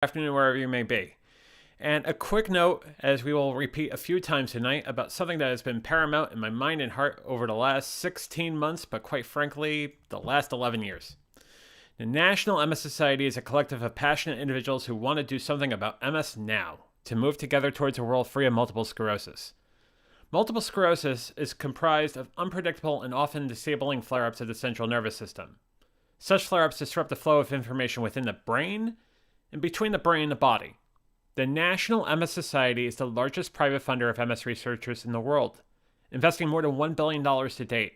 Afternoon, wherever you may be. And a quick note, as we will repeat a few times tonight, about something that has been paramount in my mind and heart over the last 16 months, but quite frankly, the last 11 years. The National MS Society is a collective of passionate individuals who want to do something about MS now, to move together towards a world free of multiple sclerosis. Multiple sclerosis is comprised of unpredictable and often disabling flare-ups of the central nervous system. Such flare-ups disrupt the flow of information within the brain and between the brain and the body. The National MS Society is the largest private funder of MS researchers in the world, investing more than $1 billion to date.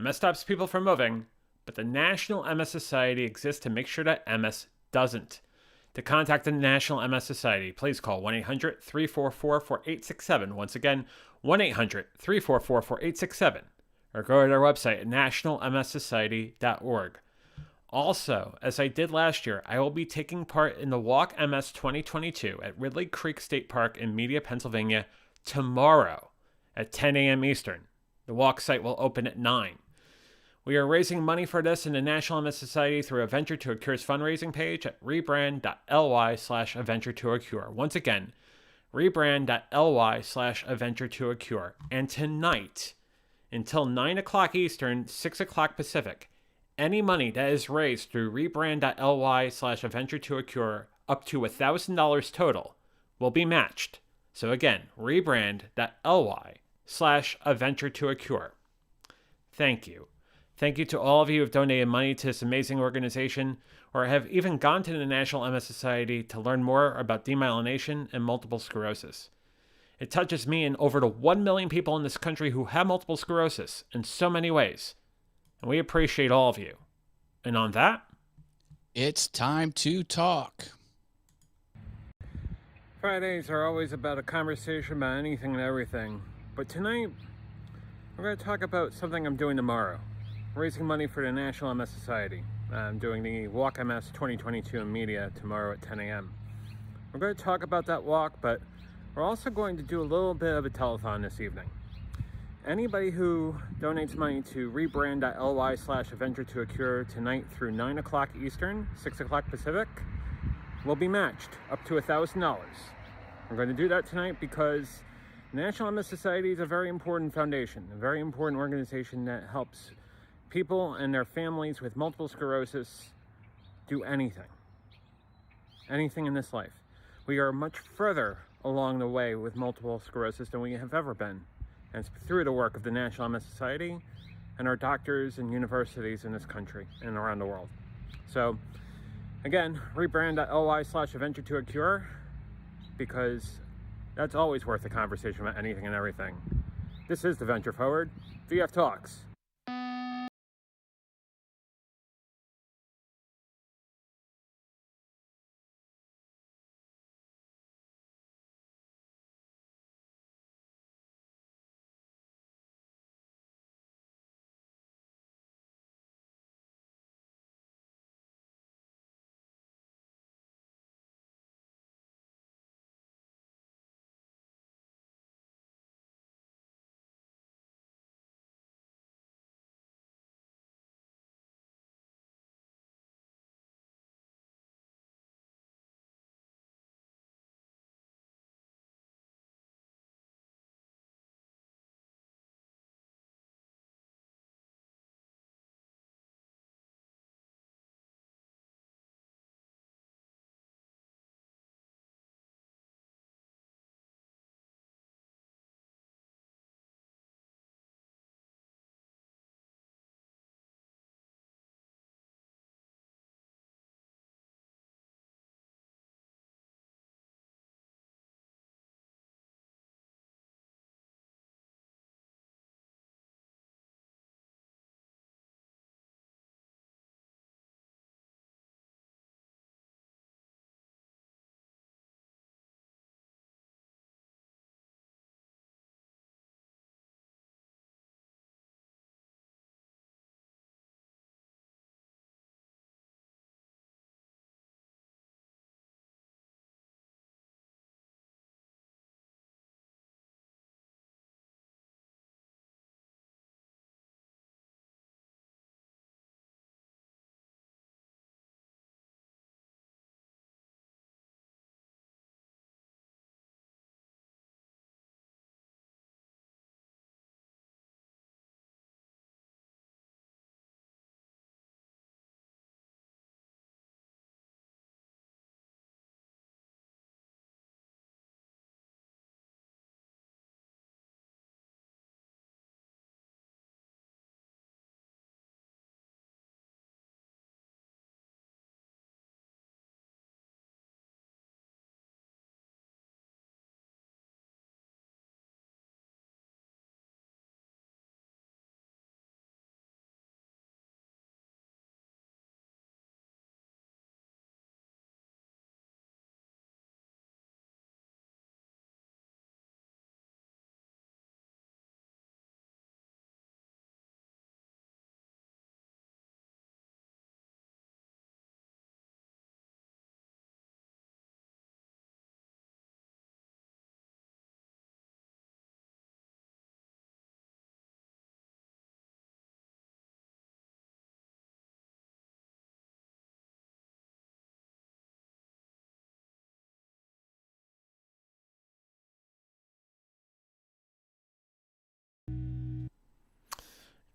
MS stops people from moving, but the National MS Society exists to make sure that MS doesn't. To contact the National MS Society, please call 1-800-344-4867. Once again, 1-800-344-4867. Or go to their website at nationalmssociety.org. Also, as I did last year, I will be taking part in the Walk MS 2022 at Ridley Creek State Park in Media, Pennsylvania tomorrow at 10 a.m. Eastern. The walk site will open at 9. We are raising money for this in the National MS Society through a Venture to a Cure's fundraising page at rebrand.ly/aventuretoacure. Once again, rebrand.ly/aventuretoacure. And tonight, until 9 o'clock Eastern, 6 o'clock Pacific, any money that is raised through rebrand.ly/aventuretoacure up to $1,000 total will be matched. So again, rebrand.ly/aventuretoacure. Thank you. Thank you to all of you who have donated money to this amazing organization or have even gone to the National MS Society to learn more about demyelination and multiple sclerosis. It touches me and over the 1 million people in this country who have multiple sclerosis in so many ways. And we appreciate all of you. And on that, it's time to talk. Fridays are always about a conversation about anything and everything. But tonight, we're going to talk about something I'm doing tomorrow. Raising money for the National MS Society. I'm doing the Walk MS 2022 in Media tomorrow at 10 a.m. We're going to talk about that walk, but we're also going to do a little bit of a telethon this evening. Anybody who donates money to rebrand.ly/aventuretoacure tonight through 9 o'clock Eastern, 6 o'clock Pacific, will be matched up to $1,000. We're going to do that tonight because the National MS Society is a very important foundation, a very important organization that helps people and their families with multiple sclerosis do anything in this life. We are much further along the way with multiple sclerosis than we have ever been. And it's through the work of the National MS Society and our doctors and universities in this country and around the world. So, again, rebrand.ly/aventuretoacure, because that's always worth a conversation about anything and everything. This is The Venture Forward, VF Talks.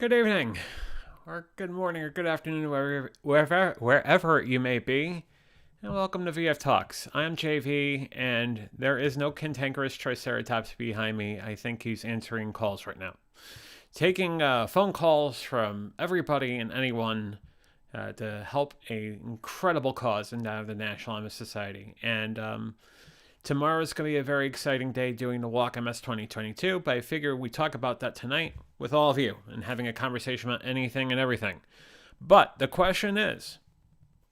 Good evening, or good morning, or good afternoon, wherever you may be, and welcome to VF Talks. I'm JV, and there is no cantankerous Triceratops behind me. I think he's answering calls right now. Taking phone calls from everybody and anyone to help a incredible cause in that of the National MS Society. And tomorrow's going to be a very exciting day doing the Walk MS 2022, but I figure we talk about that tonight with all of you and having a conversation about anything and everything. But the question is,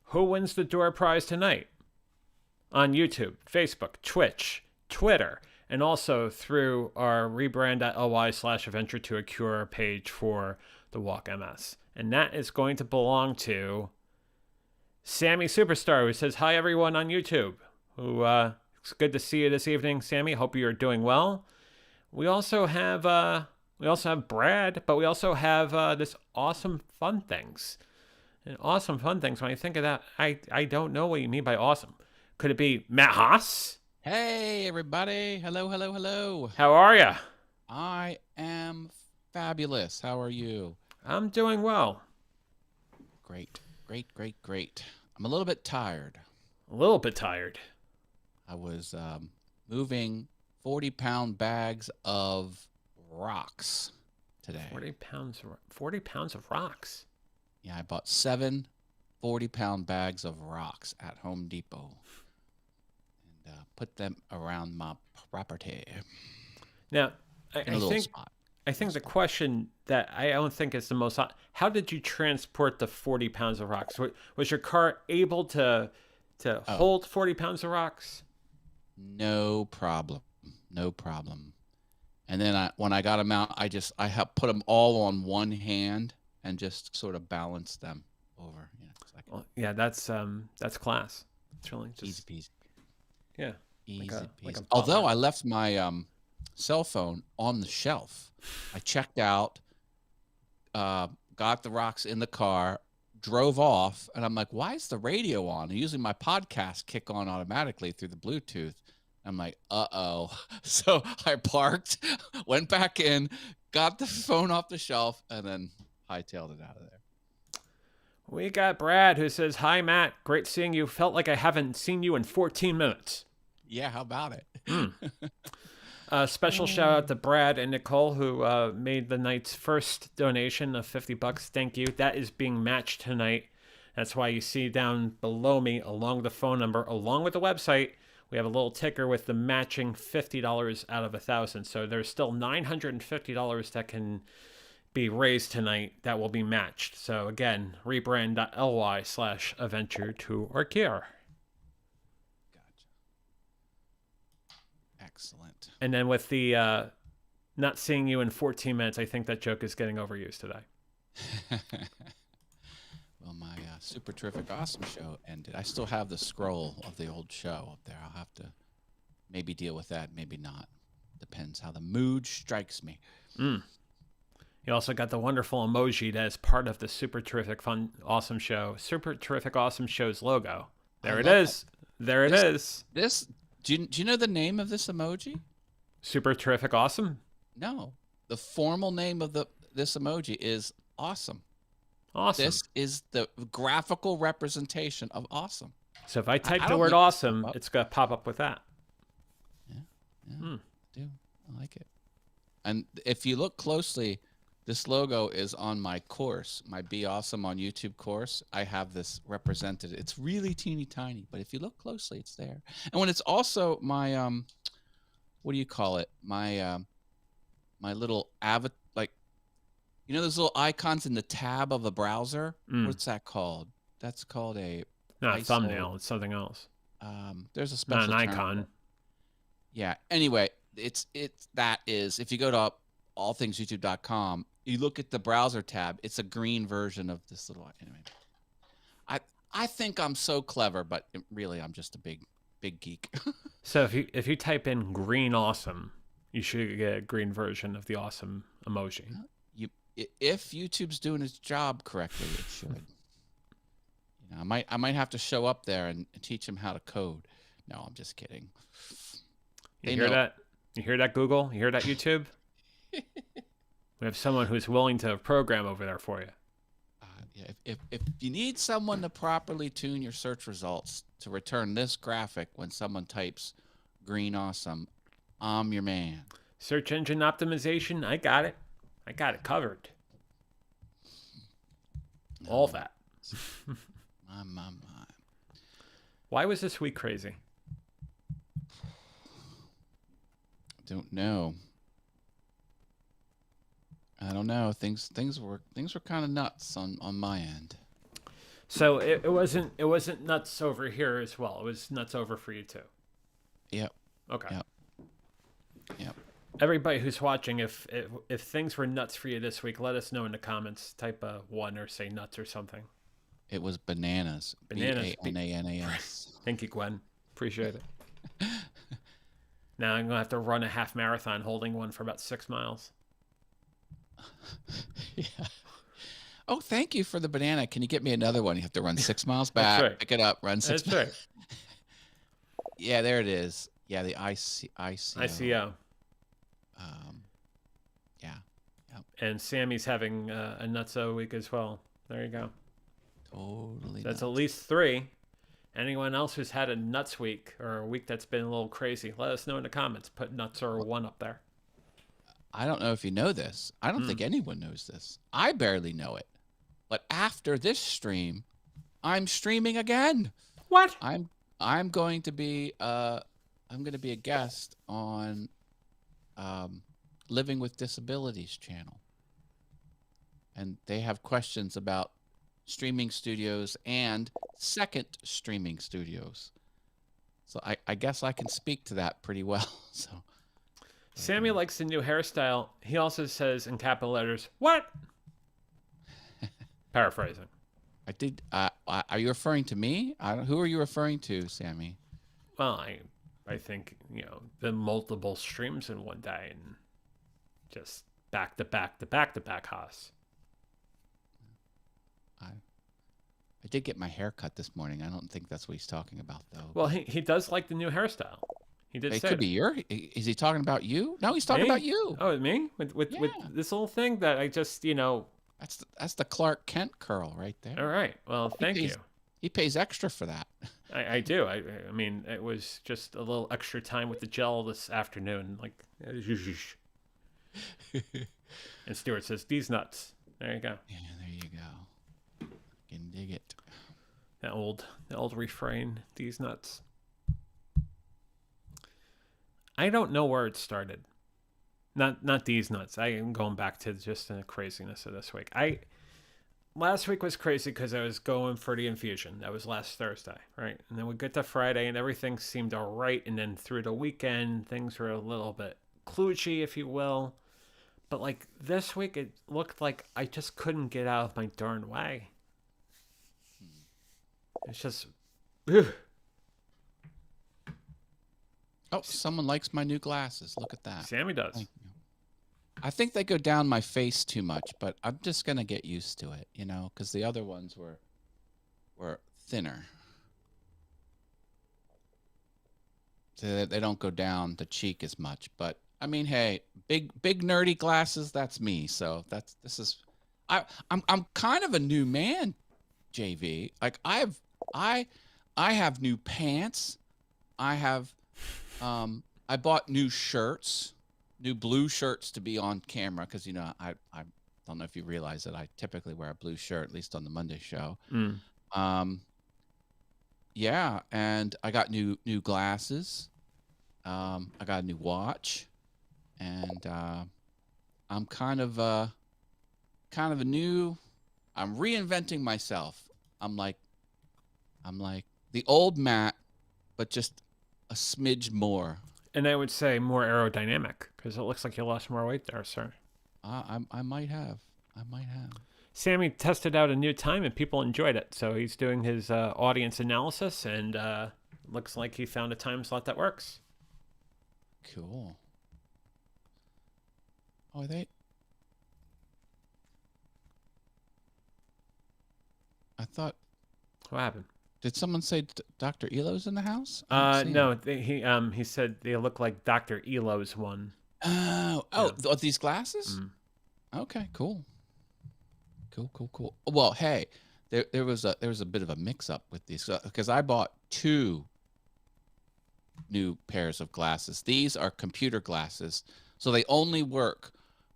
who wins the door prize tonight? On YouTube, Facebook, Twitch, Twitter, and also through our rebrand.ly/adventure to a cure page for the Walk MS. And that is going to belong to Sammy Superstar, who says, hi everyone on YouTube, who it's good to see you this evening, Sammy. Hope you're doing well. We also have Brad, but we also have this awesome fun things. And awesome fun things. When I think of that, I don't know what you mean by awesome. Could it be Matt Haas? Hey, everybody. Hello, hello, hello. How are you? I am fabulous. How are you? I'm doing well. Great, great, great, great. I'm a little bit tired. A little bit tired. I was moving 40-pound bags of rocks today. 40 pounds of rocks. Yeah, I bought 7 40-pound bags of rocks at Home Depot and put them around my property. Now, In a little spot. I think the question that I don't think is the most... How did you transport the 40 pounds of rocks? Was your car able to hold 40 pounds of rocks? No problem. No problem. And then when I got them out, I put them all on one hand and just sort of balanced them over. Well, yeah, that's class. It's really just easy peasy. Yeah. Easy peasy. peasy. Although I left my cell phone on the shelf. I checked out, got the rocks in the car, drove off, and I'm like, why is the radio on? And usually my podcast kick on automatically through the Bluetooth. I'm like, uh-oh. So I parked, went back in, got the phone off the shelf, and then hightailed it out of there. We got Brad, who says, hi, Matt. Great seeing you. Felt like I haven't seen you in 14 minutes. Yeah, how about it? Special shout out to Brad and Nicole, who made the night's first donation of $50. Thank you. That is being matched tonight. That's why you see down below me, along the phone number, along with the website, we have a little ticker with the matching $50 out of 1,000. So there's still $950 that can be raised tonight that will be matched. So again, rebrand.ly/adventure to or cure. Gotcha. Excellent. And then with the not seeing you in 14 minutes, I think that joke is getting overused today. Well, my super terrific awesome show ended. I still have the scroll of the old show up there. I'll have to maybe deal with that, maybe not. Depends how the mood strikes me. You also got the wonderful emoji that is part of the Super Terrific Fun Awesome Show. Super Terrific Awesome Show's logo. There it is. There it is. This do you know the name of this emoji? Super Terrific Awesome? No. The formal name of this emoji is awesome. Awesome. This is the graphical representation of awesome. So if I type the word awesome, it's going to pop up with that. Yeah, I do. I like it. And if you look closely, this logo is on my course, my Be Awesome on YouTube course. I have this represented. It's really teeny tiny, but if you look closely, it's there. And when it's also my, what do you call it? My, my little avatar, like, you know those little icons in the tab of the browser? What's that called? That's called a... Not a thumbnail. It's something else. There's a special Not an icon. Yeah. Anyway, that is, if you go to allthingsyoutube.com, you look at the browser tab, it's a green version of this little... Anyway, I think I'm so clever, but really I'm just a big geek. So if you type in green awesome, you should get a green version of the awesome emoji. If YouTube's doing its job correctly, it should. You know, I might have to show up there and teach them how to code. No, I'm just kidding. You hear that? You hear that, Google? You hear that, YouTube? We have someone who's willing to program over there for you. Yeah, if you need someone to properly tune your search results to return this graphic when someone types green awesome, I'm your man. Search engine optimization, I got it. I got it covered. All that. My. Why was this week crazy? Don't know. I don't know. Things were kind of nuts on my end. So it wasn't nuts over here as well. It was nuts over for you too. Yep. Okay. Yep. Everybody who's watching, if things were nuts for you this week, let us know in the comments. Type a 1 or say nuts or something. It was bananas. Bananas. Bananas. Thank you, Gwen. Appreciate it. Now I'm gonna have to run a half marathon holding one for about 6 miles. Yeah. Oh, thank you for the banana. Can you get me another one? You have to run 6 miles back, That's right. pick it up, run 6 That's miles. right. Yeah, there it is. Yeah, the ICO. Yeah. Yep. And Sammy's having a nutso week as well. There you go. Totally. That's nuts. at least 3. Anyone else who's had a nuts week or a week that's been a little crazy, let us know in the comments. Put nuts or 1 up there. I don't know if you know this. I don't think anyone knows this. I barely know it. But after this stream, I'm streaming again. What? I'm going to be a guest on Living with Disabilities channel. And they have questions about streaming studios and second streaming studios. So I guess I can speak to that pretty well. So Sammy likes the new hairstyle. He also says in capital letters, "What?" Paraphrasing. I did. Are you referring to me? Who are you referring to, Sammy? Well, I think, the multiple streams in one day and just back to back Haas. I did get my hair cut this morning. I don't think that's what he's talking about, though. Well, he does like the new hairstyle. He did say it could be is he talking about you? No, he's talking about you. Oh, me? With this little thing that I just, That's the Clark Kent curl right there. All right. Well, thank you. He pays extra for that. I do. I mean, it was just a little extra time with the gel this afternoon. Like, and Stuart says, "These nuts." There you go. Yeah, there you go. I can dig it. The old refrain. These nuts. I don't know where it started. Not these nuts. I am going back to just the craziness of this week. Last week was crazy because I was going for the infusion. That was last Thursday, right? And then we get to Friday and everything seemed all right. And then through the weekend, things were a little bit kludgy, if you will. But like this week, it looked like I just couldn't get out of my darn way. It's just... Ugh. Oh, someone likes my new glasses. Look at that. Sammy does. Thank you. I think they go down my face too much, but I'm just going to get used to it, because the other ones were thinner. So they don't go down the cheek as much. But, I mean, hey, big nerdy glasses, that's me. So I'm kind of a new man, JV. Like, I have new pants. I bought new shirts, new blue shirts to be on camera because, I don't know if you realize that I typically wear a blue shirt, at least on the Monday show. Yeah, and I got new glasses. I got a new watch, and I'm kind of a new. I'm reinventing myself. I'm like the old Matt, but just a smidge more. And I would say more aerodynamic because it looks like you lost more weight there, sir. I might have. Sammy tested out a new time and people enjoyed it. So he's doing his audience analysis and looks like he found a time slot that works. Cool. Oh, are they? I thought. What happened? Did someone say Dr. Elo's in the house? No. He said they look like Dr. Elo's one. Oh, these glasses? Okay, cool. Cool. Well, hey, there was a bit of a mix up with these because I bought 2 new pairs of glasses. These are computer glasses, so they only work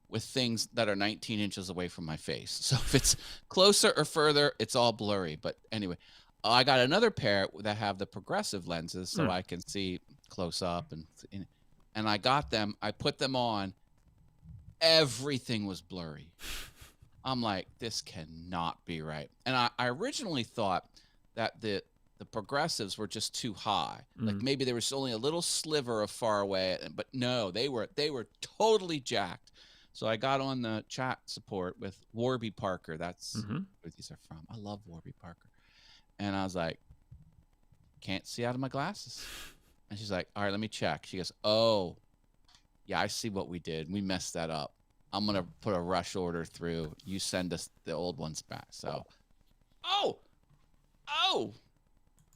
with things that are 19 inches away from my face. So if it's closer or further, it's all blurry. But anyway, I got another pair that have the progressive lenses, so I can see close up, and I got them. I put them on. Everything was blurry. I'm like, this cannot be right. And I originally thought that the progressives were just too high. Like maybe there was only a little sliver of far away, but no, they were totally jacked. So I got on the chat support with Warby Parker. That's where these are from. I love Warby Parker. And I was like, can't see out of my glasses. And she's like, all right, let me check. She goes, oh, yeah, I see what we did. We messed that up. I'm going to put a rush order through. You send us the old ones back. So, oh,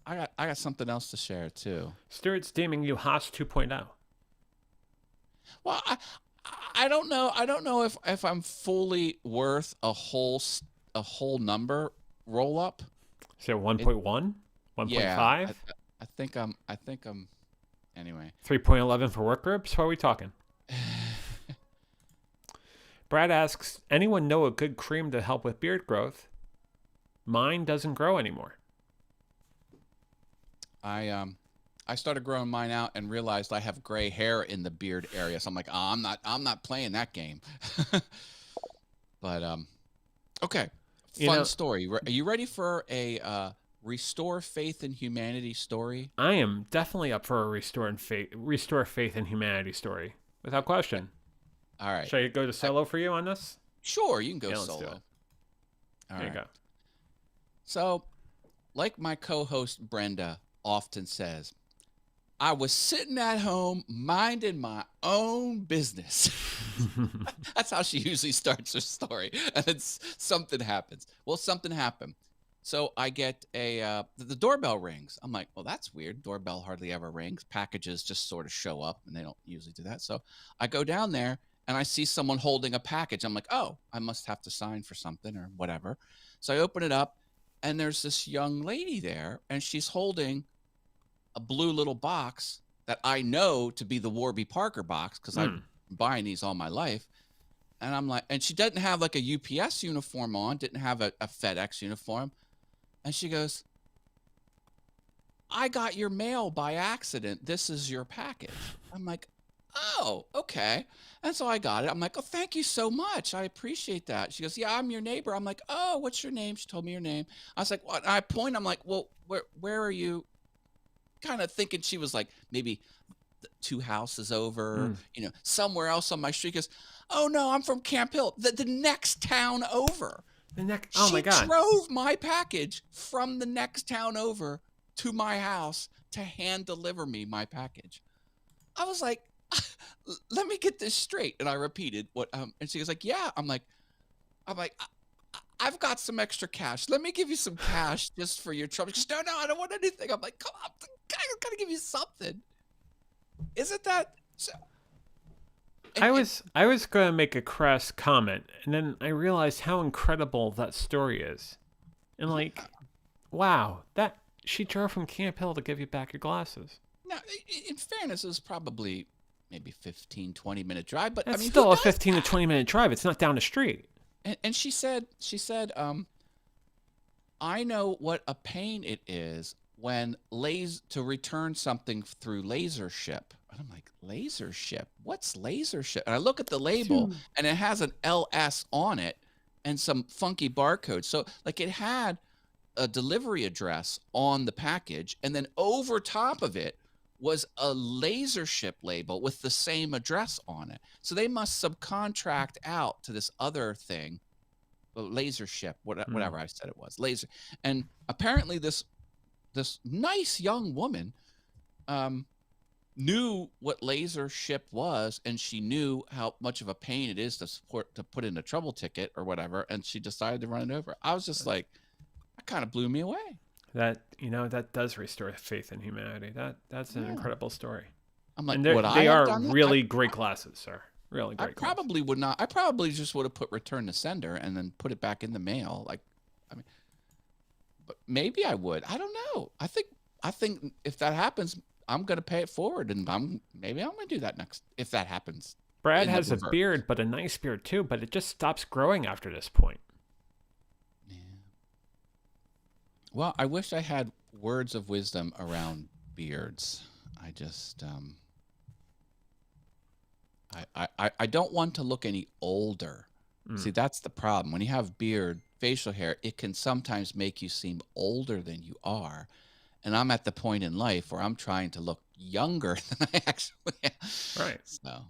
I got something else to share too. Stuart's deeming you Haas 2.0. Well, I don't know. I don't know if I'm fully worth a whole number roll up. So 1.1, 1.5. Yeah, I think I'm. Anyway. 3.11 for work groups. What are we talking? Brad asks, anyone know a good cream to help with beard growth? Mine doesn't grow anymore. I started growing mine out and realized I have gray hair in the beard area. So I'm like, oh, I'm not playing that game. But okay. Fun story. Are you ready for a restore faith in humanity story? I am definitely up for a restore faith in humanity story, without question. All right. Should I go to solo for you on this? Sure, you can go let's solo. do it. There you go. So, like my co-host Brenda often says, I was sitting at home minding my own business. That's how she usually starts her story. And then something happens. Well, something happened. So I get the doorbell rings. I'm like, well, that's weird. Doorbell hardly ever rings. Packages just sort of show up, and they don't usually do that. So I go down there, and I see someone holding a package. I'm like, oh, I must have to sign for something or whatever. So I open it up, and there's this young lady there, and she's holding a blue little box that I know to be the Warby Parker box because I've been buying these all my life. And I'm like, and she doesn't have like a UPS uniform on, didn't have a FedEx uniform. And she goes, I got your mail by accident. This is your package. I'm like, oh, okay. And so I got it. I'm like, oh, thank you so much. I appreciate that. She goes, yeah, I'm your neighbor. I'm like, oh, what's your name? She told me your name. I was like, what? I point. I'm like, well, where are you? Kind of thinking she was like maybe 2 houses over, somewhere else on my street. Goes, oh no, I'm from Camp Hill, the next town over. Oh my God. She drove my package from the next town over to my house to hand deliver me my package. I was like, let me get this straight. And I repeated what, and she was like, yeah. I'm like, I've got some extra cash. Let me give you some cash just for your trouble. She goes, no, I don't want anything. I'm like, come on, I gotta give you something. Isn't that so? I was going to make a crass comment, and then I realized how incredible that story is. And like, wow, that she drove from Camp Hill to give you back your glasses. Now, in fairness, it was probably maybe 15, 20-minute drive, but that's I mean, still a 15 to 20-minute drive. It's not down the street. And she said, I know what a pain it is when to return something through laser ship. And I'm like, laser ship? What's laser ship? And I look at the label, and it has an LS on it and some funky barcode. So like it had a delivery address on the package, and then over top of it was a laser ship label with the same address on it. So they must subcontract out to this other thing, laser ship, whatever I said it was, laser. And apparently this nice young woman knew what laser ship was, and she knew how much of a pain it is to put in a trouble ticket or whatever, and she decided to run it over. I was just like, that kind of blew me away. That that does restore faith in humanity. That's an incredible story. I'm like, and they are really great glasses, sir. Really I great clothes. probably would not. I probably just would have put return to sender and then put it back in the mail. Like, I mean, but maybe I would. I don't know. I think if that happens, I'm gonna pay it forward, and maybe I'm gonna do that next if that happens. Brad In the has a reverse. beard, but a nice beard too, but it just stops growing after this point. Yeah. Well, I wish I had words of wisdom around beards. I just I don't want to look any older. See, that's the problem. When you have beard, facial hair, it can sometimes make you seem older than you are. And I'm at the point in life where I'm trying to look younger than I actually am. Right. So,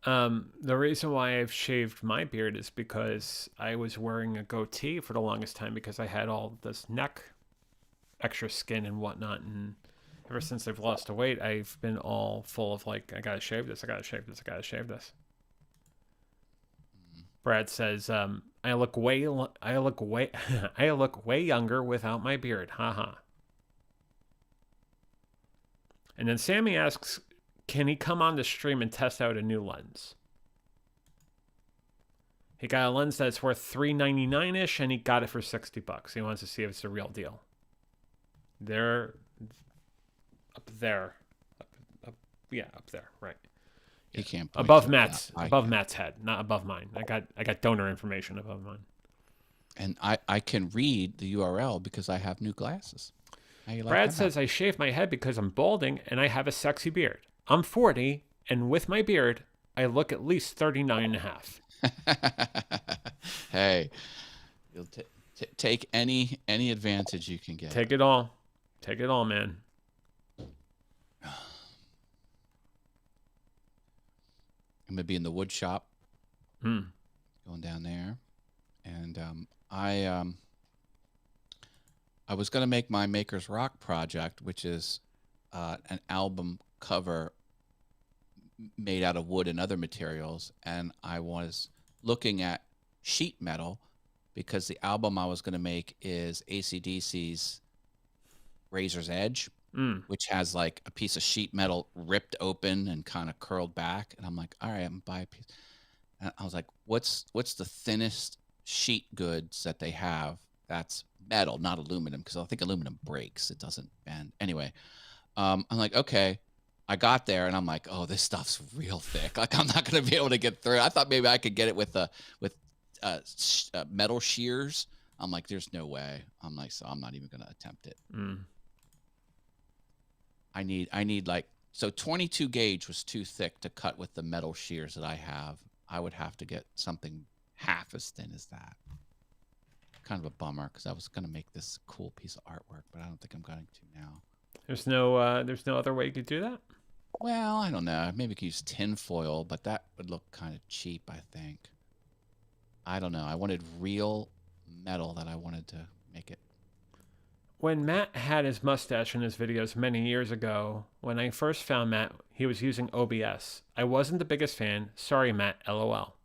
The reason why I've shaved my beard is because I was wearing a goatee for the longest time because I had all this neck, extra skin and whatnot. And ever since I've lost the weight, I've been all full of like, I gotta shave this, I gotta shave this, I gotta shave this. Brad says, I look way, I look way younger without my beard. Haha. And then Sammy asks, can he come on the stream and test out a new lens? He got a lens that's worth $3.99-ish, and he got it for $60. He wants to see if it's a real deal. They're up there, up there, right? he can't point Above to it. Matt's, I above can. Matt's head, not above mine. I got donor information above mine. And I can read the URL because I have new glasses. How you like Brad that? says I shave my head because I'm balding and I have a sexy beard. I'm 40, and with my beard, I look at least 39 and a half. Hey, you'll take any advantage you can get. Take it all. Take it all, man. I'm gonna be in the wood shop, Hmm. going down there, and I was gonna make my Maker's Rock project, which is an album cover made out of wood and other materials, and I was looking at sheet metal because the album I was gonna make is AC/DC's Razor's Edge, which has like a piece of sheet metal ripped open and kind of curled back. And I'm like, all right, I'm gonna buy a piece. And I was like, what's the thinnest sheet goods that they have that's metal, not aluminum? Because I think aluminum breaks, it doesn't bend. Anyway, I'm like, okay. I got there and I'm like, oh, this stuff's real thick. Like I'm not gonna be able to get through it. I thought maybe I could get it with metal shears. I'm like, there's no way. I'm like, so I'm not even gonna attempt it. I need like, so 22 gauge was too thick to cut with the metal shears that I have. I would have to get something half as thin as that. Kind of a bummer because I was gonna make this cool piece of artwork, but I don't think I'm going to now. There's no other way you could do that? Well, I don't know. Maybe we could use tin foil, but that would look kind of cheap, I think. I don't know. I wanted real metal that I wanted to make it. When Matt had his mustache in his videos many years ago, when I first found Matt, he was using OBS. I wasn't the biggest fan. Sorry, Matt. LOL.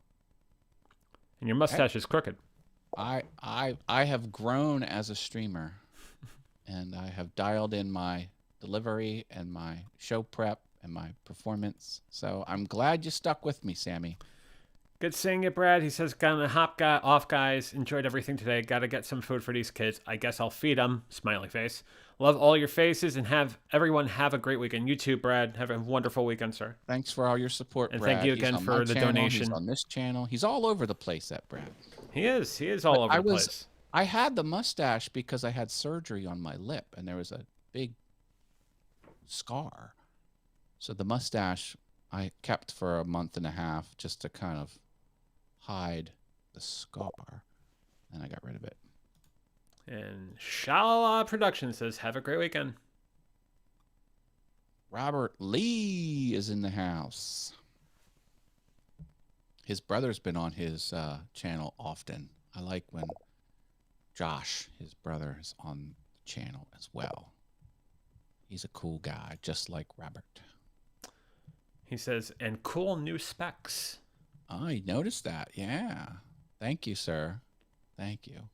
And your mustache is crooked. I have grown as a streamer, and I have dialed in my delivery and my show prep and my performance. So I'm glad you stuck with me, Sammy. Good seeing you, Brad. He says, gonna hop off, guys. Enjoyed everything today. Gotta get some food for these kids. I guess I'll feed them. Smiley face. Love all your faces, and everyone have a great weekend. You too, Brad. Have a wonderful weekend, sir. Thanks for all your support, And Brad. thank you again He's on for my the channel, donation. He's on this channel. He's all over the place, that Brad. He is all over the place. I had the mustache because I had surgery on my lip, and there was a big scar. So the mustache I kept for a month and a half just to kind of hide the scar, and I got rid of it. And Shalala Productions says, have a great weekend. Robert Lee is in the house. His brother's been on his channel often. I like when Josh, his brother, is on the channel as well. He's a cool guy, just like Robert. He says, and cool new specs. I noticed that. Yeah. Thank you, sir. Thank you.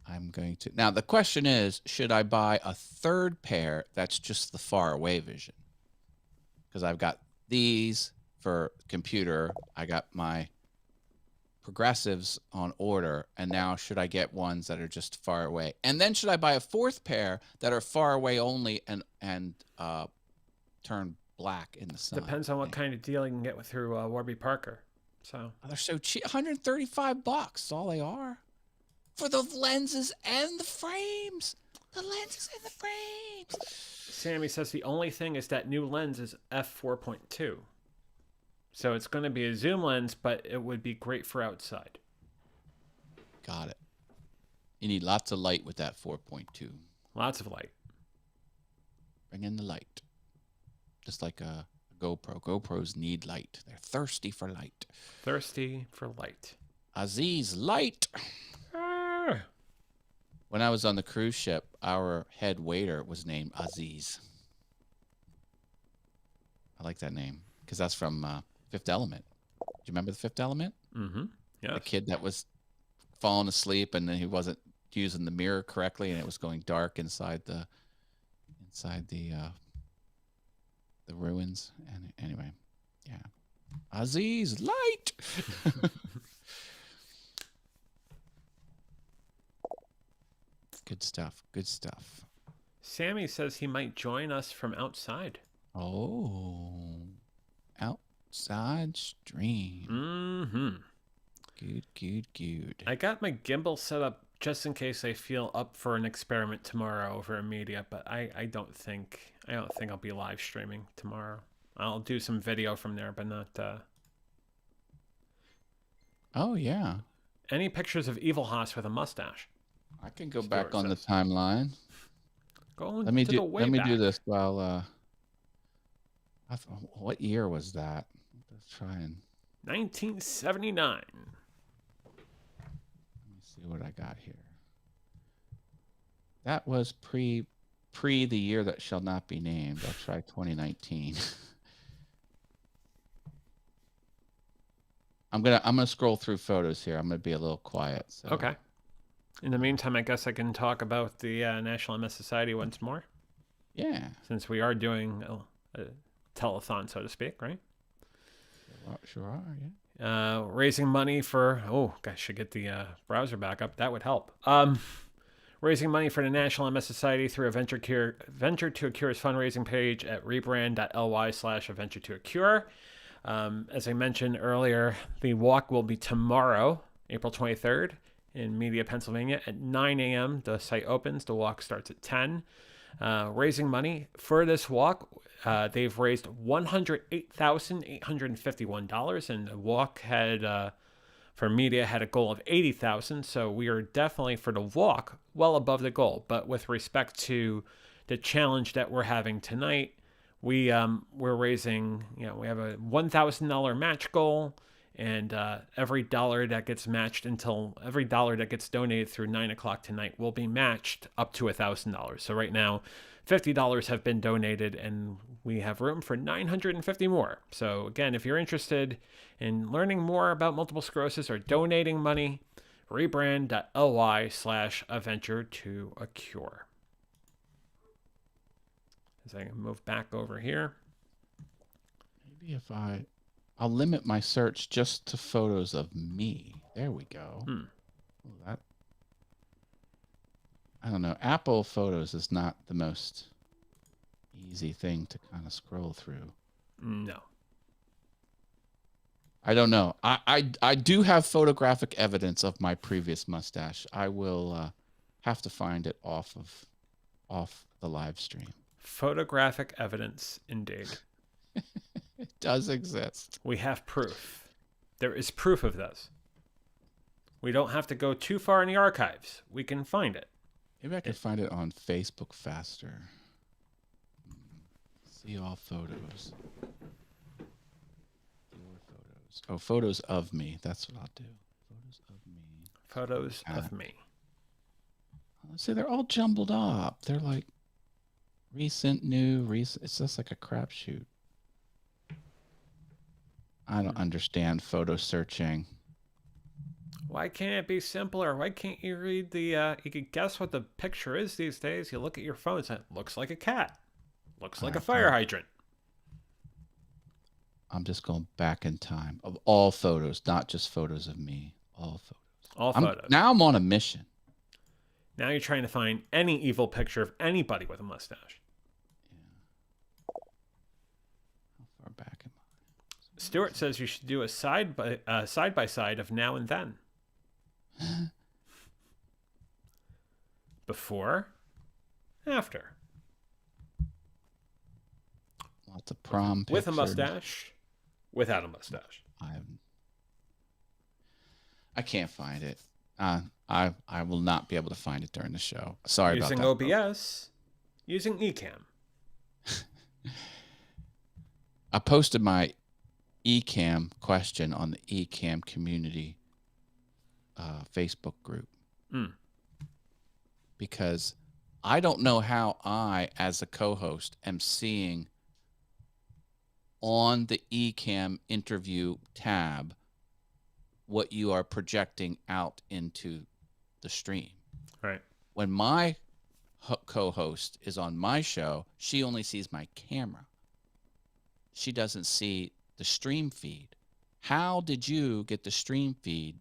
I'm going to... Now, the question is, should I buy a third pair that's just the far away vision? Because I've got these, for computer. I got my progressives on order, and now should I get ones that are just far away? And then should I buy a fourth pair that are far away only and turn black in the sun? Depends on what kind of deal you can get with through Warby Parker. So they're so cheap, $135. That's all they are for the lenses and the frames. The lenses and the frames. Sammy says the only thing is that new lens is f4.2. So it's going to be a zoom lens, but it would be great for outside. Got it. You need lots of light with that 4.2. Lots of light. Bring in the light. Just like a GoPro. GoPros need light. They're thirsty for light. Thirsty for light. Aziz, light. When I was on the cruise ship, our head waiter was named Aziz. I like that name because that's from Fifth Element. Do you remember the Fifth Element? Mm-hmm. Yeah. The kid that was falling asleep and then he wasn't using the mirror correctly and it was going dark inside the ruins. And anyway, yeah. Aziz, light. Good stuff. Good stuff. Sammy says he might join us from outside. Oh, outside stream. Mm-hmm. Good. I got my gimbal set up just in case I feel up for an experiment tomorrow over in media, but I don't think I'll be live streaming tomorrow. I'll do some video from there, but not Oh yeah. Any pictures of Evil Haas with a mustache. I can go back on the timeline. Let me do this while what year was that? Let's try and 1979. Let me see what I got here. That was pre the year that shall not be named. I'll try 2019. I'm gonna scroll through photos here. I'm gonna be a little quiet. So. Okay. In the meantime, I guess I can talk about the National MS Society once more. Yeah. Since we are doing a telethon, so to speak, right? Sure are, yeah. Raising money for... Oh, I should get the browser back up. That would help. Raising money for the National MS Society through a Venture to a Cure's fundraising page at rebrand.ly/Adventure to a Cure. As I mentioned earlier, the walk will be tomorrow, April 23rd, in Media, Pennsylvania at 9 a.m. The site opens. The walk starts at 10. Raising money for this walk. They've raised $108,851, and the walk had, for media, had a goal of $80,000. So we are definitely, for the walk, well above the goal. But with respect to the challenge that we're having tonight, we're raising, we have a $1,000 match goal. And every dollar that gets donated through 9 o'clock tonight will be matched up to $1,000. So right now, $50 have been donated, and we have room for 950 more. So again, if you're interested in learning more about multiple sclerosis or donating money, rebrand.ly/Adventure to a Cure. As I move back over here. Maybe if I'll limit my search just to photos of me. There we go. I don't know. Apple Photos is not the most easy thing to kind of scroll through. No. I don't know. I do have photographic evidence of my previous mustache. I will have to find it off the live stream. Photographic evidence, indeed. It does exist. We have proof. There is proof of this. We don't have to go too far in the archives. We can find it. Maybe I can find it on Facebook faster. See all photos. Your photos. Oh, photos of me. That's what I'll do. Photos of me. Photos of me. Let's see, they're all jumbled up. They're like recent, new. It's just like a crapshoot. I don't understand photo searching. Why can't it be simpler? Why can't you read the, you can guess what the picture is these days. You look at your phone and say, looks like a cat. Looks like a fire hydrant. I'm just going back in time of all photos, not just photos of me. All photos. All photos. Now I'm on a mission. Now you're trying to find any evil picture of anybody with a mustache. Yeah. How far back am I? Stuart says you should do a side by side of now and then. Before, after. Lots of prom with a pictures. mustache, without a mustache. I can't find it. I will not be able to find it during the show. Sorry about that. Using OBS, using Ecamm. I posted my Ecamm question on the Ecamm community Facebook group because I don't know how I, as a co-host, am seeing on the Ecamm interview tab what you are projecting out into the stream. Right. When my co-host is on my show, she only sees my camera. She doesn't see the stream feed. How did you get the stream feed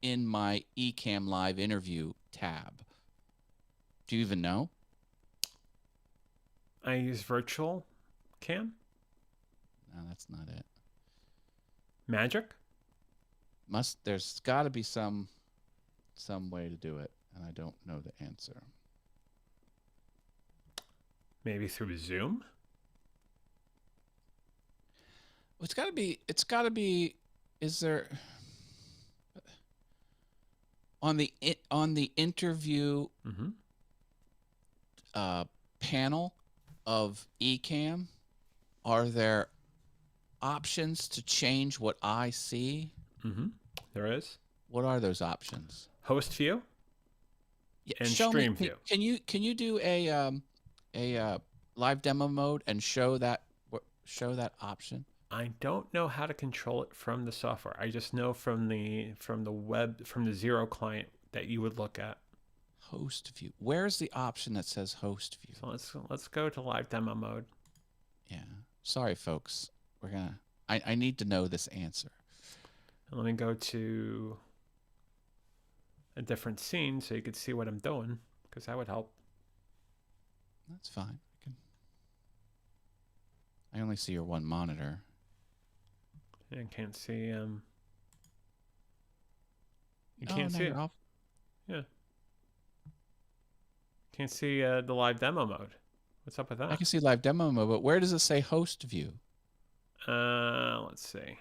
in my Ecamm live interview tab? Do you even know? I use virtual cam. No, that's not it. Magic? There's got to be some way to do it, and I don't know the answer. Maybe through Zoom? It's got to be is there on the interview panel of Ecamm, are there options to change what I see? There is. What are those options? Host view and show stream me, view. Can you do a live demo mode and show that option? I don't know how to control it from the software. I just know from the web, from the Zero client that you would look at. Host view. Where's the option that says host view? So let's go to live demo mode. Yeah. Sorry, folks. I need to know this answer. And let me go to a different scene so you could see what I'm doing, because that would help. That's fine. I only see your one monitor. I can't see. You can't see it. Off. Yeah. Can't see the live demo mode. What's up with that? I can see live demo mode, but where does it say host view? Let's see.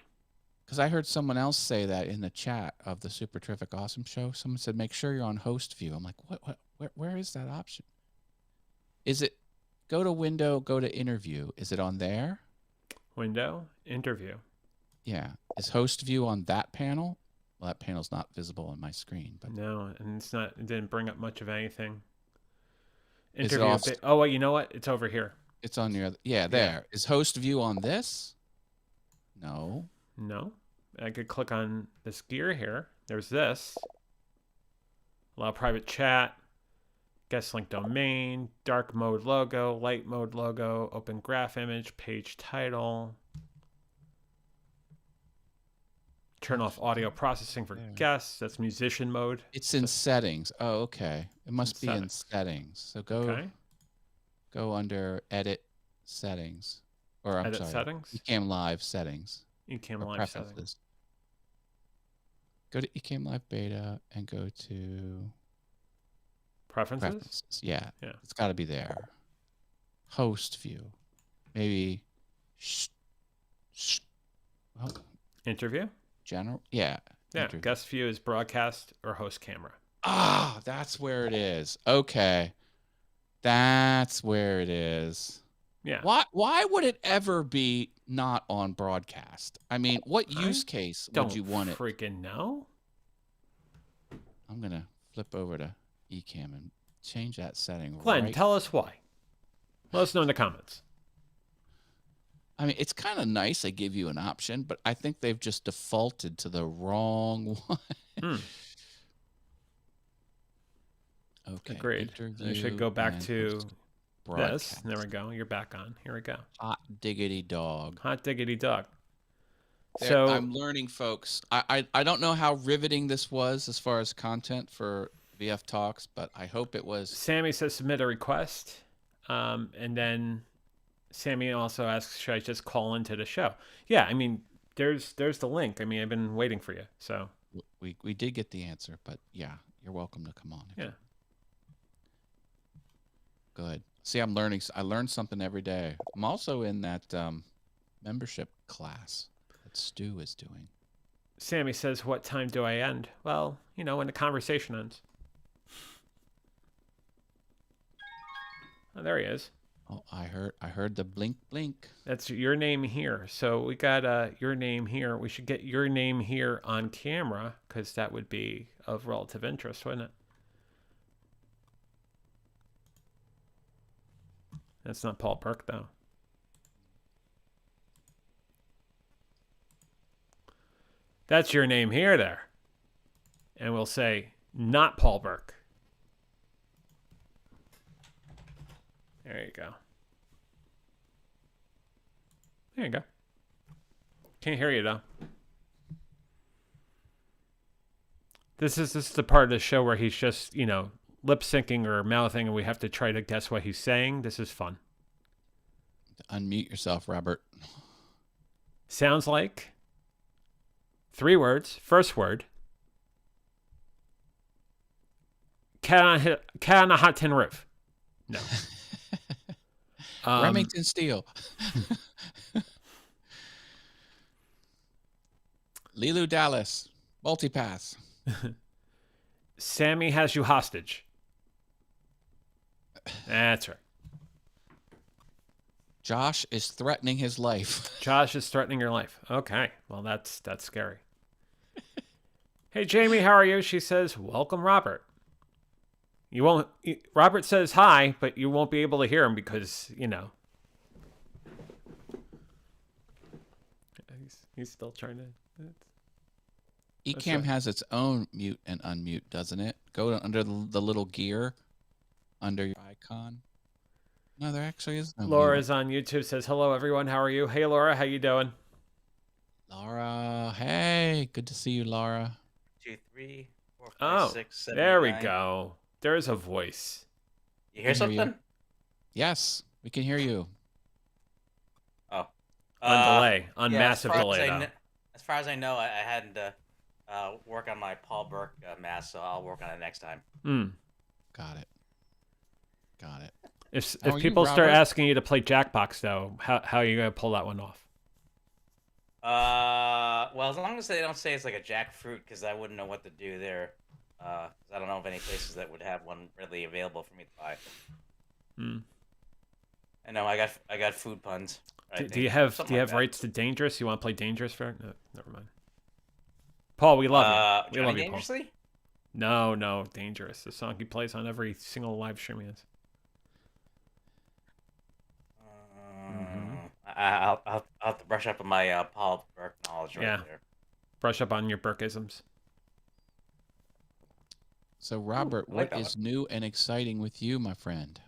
Because I heard someone else say that in the chat of the Super Terrific Awesome show. Someone said, make sure you're on host view. I'm like, what? Where is that option? Is it go to window, go to interview? Is it on there? Window, interview. Yeah. Is host view on that panel? Well, that panel's not visible on my screen, but no, and it's not. It didn't bring up much of anything. Is it Interview. Oh wait, you know what? It's over here. It's on your there. Yeah. Is host view on this? No. No. I could click on this gear here. There's this. Allow private chat. Guest link domain. Dark mode logo. Light mode logo. Open graph image. Page title. Turn off audio processing for guests. That's musician mode. It's in settings. Oh, okay. It must be in settings. So go under edit settings. Or I'm sorry. Settings? Ecamm Live settings. Ecamm Live settings. Go to Ecamm Live Beta and go to Preferences? Yeah. It's got to be there. Host view. Maybe. Interview? General. Yeah. Yeah. Interview. Guest view is broadcast or host camera. Ah, that's where it is. Okay. That's where it is. Yeah. Why would it ever be not on broadcast? I mean, what use case would you want it? Don't freaking know. I'm going to flip over to Ecamm and change that setting. Glenn, tell us why. Let us know in the comments. I mean, it's kind of nice they give you an option, but I think they've just defaulted to the wrong one. Okay. Agreed. I should go back to this. There we go. You're back on. Here we go. Hot diggity dog. Hot diggity dog. So I'm learning, folks. I don't know how riveting this was as far as content for VF Talks, but I hope it was. Sammy says submit a request, and then Sammy also asks, should I just call into the show? Yeah, I mean, there's the link. I mean, I've been waiting for you. So We did get the answer, but yeah, you're welcome to come on. yeah. Good. See, I'm learning. I learn something every day. I'm also in that membership class that Stu is doing. Sammy says, what time do I end? Well, when the conversation ends. Oh, there he is. Oh, I heard the blink blink. That's your name here. So we got your name here. We should get your name here on camera because that would be of relative interest, wouldn't it? That's not Paul Burke, though. That's your name here, there. And we'll say, not Paul Burke. There you go. There you go. Can't hear you, though. This is the part of the show where he's just, lip syncing or mouthing, and we have to try to guess what he's saying. This is fun. Unmute yourself, Robert. Sounds like 3 words. First word. Cat on a hot tin roof. No. Remington Steel. Lilu Dallas. Multipass. Sammy has you hostage. That's right. Josh is threatening his life. Josh is threatening your life. Okay. Well, that's scary. Hey, Jamie, how are you? She says, welcome, Robert. Robert says hi, but you won't be able to hear him because, He's still trying to... Ecamm right. has its own mute and unmute, doesn't it? Go under the little gear under your icon. No, there actually is no Laura's on YouTube, says, hello, everyone. How are you? Hey, Laura. How you doing? Laura. Hey, good to see you, Laura. 2, 3, 4, 5, 6, 7, there 8, we 9. go. There's a voice. You hear something? Yes, we can hear you. Oh. On delay. On yeah, massive delay, though. As far as I know, I had to work on my Paul Burke mask, so I'll work on it next time. Got it. If people start asking you to play Jackbox, though, how are you going to pull that one off? Well, as long as they don't say it's like a jackfruit, because I wouldn't know what to do there. I don't know of any places that would have one really available for me to buy. I know I got food puns. Do you have rights to Dangerous? You want to play Dangerous for? No, never mind. Paul, we love you. We love you, Dangerously? Paul. No, Dangerous. The song he plays on every single live stream he has. I'll have to brush up on my Paul Burke knowledge right there. Brush up on your Burkeisms. So, Robert, what is new and exciting with you, my friend?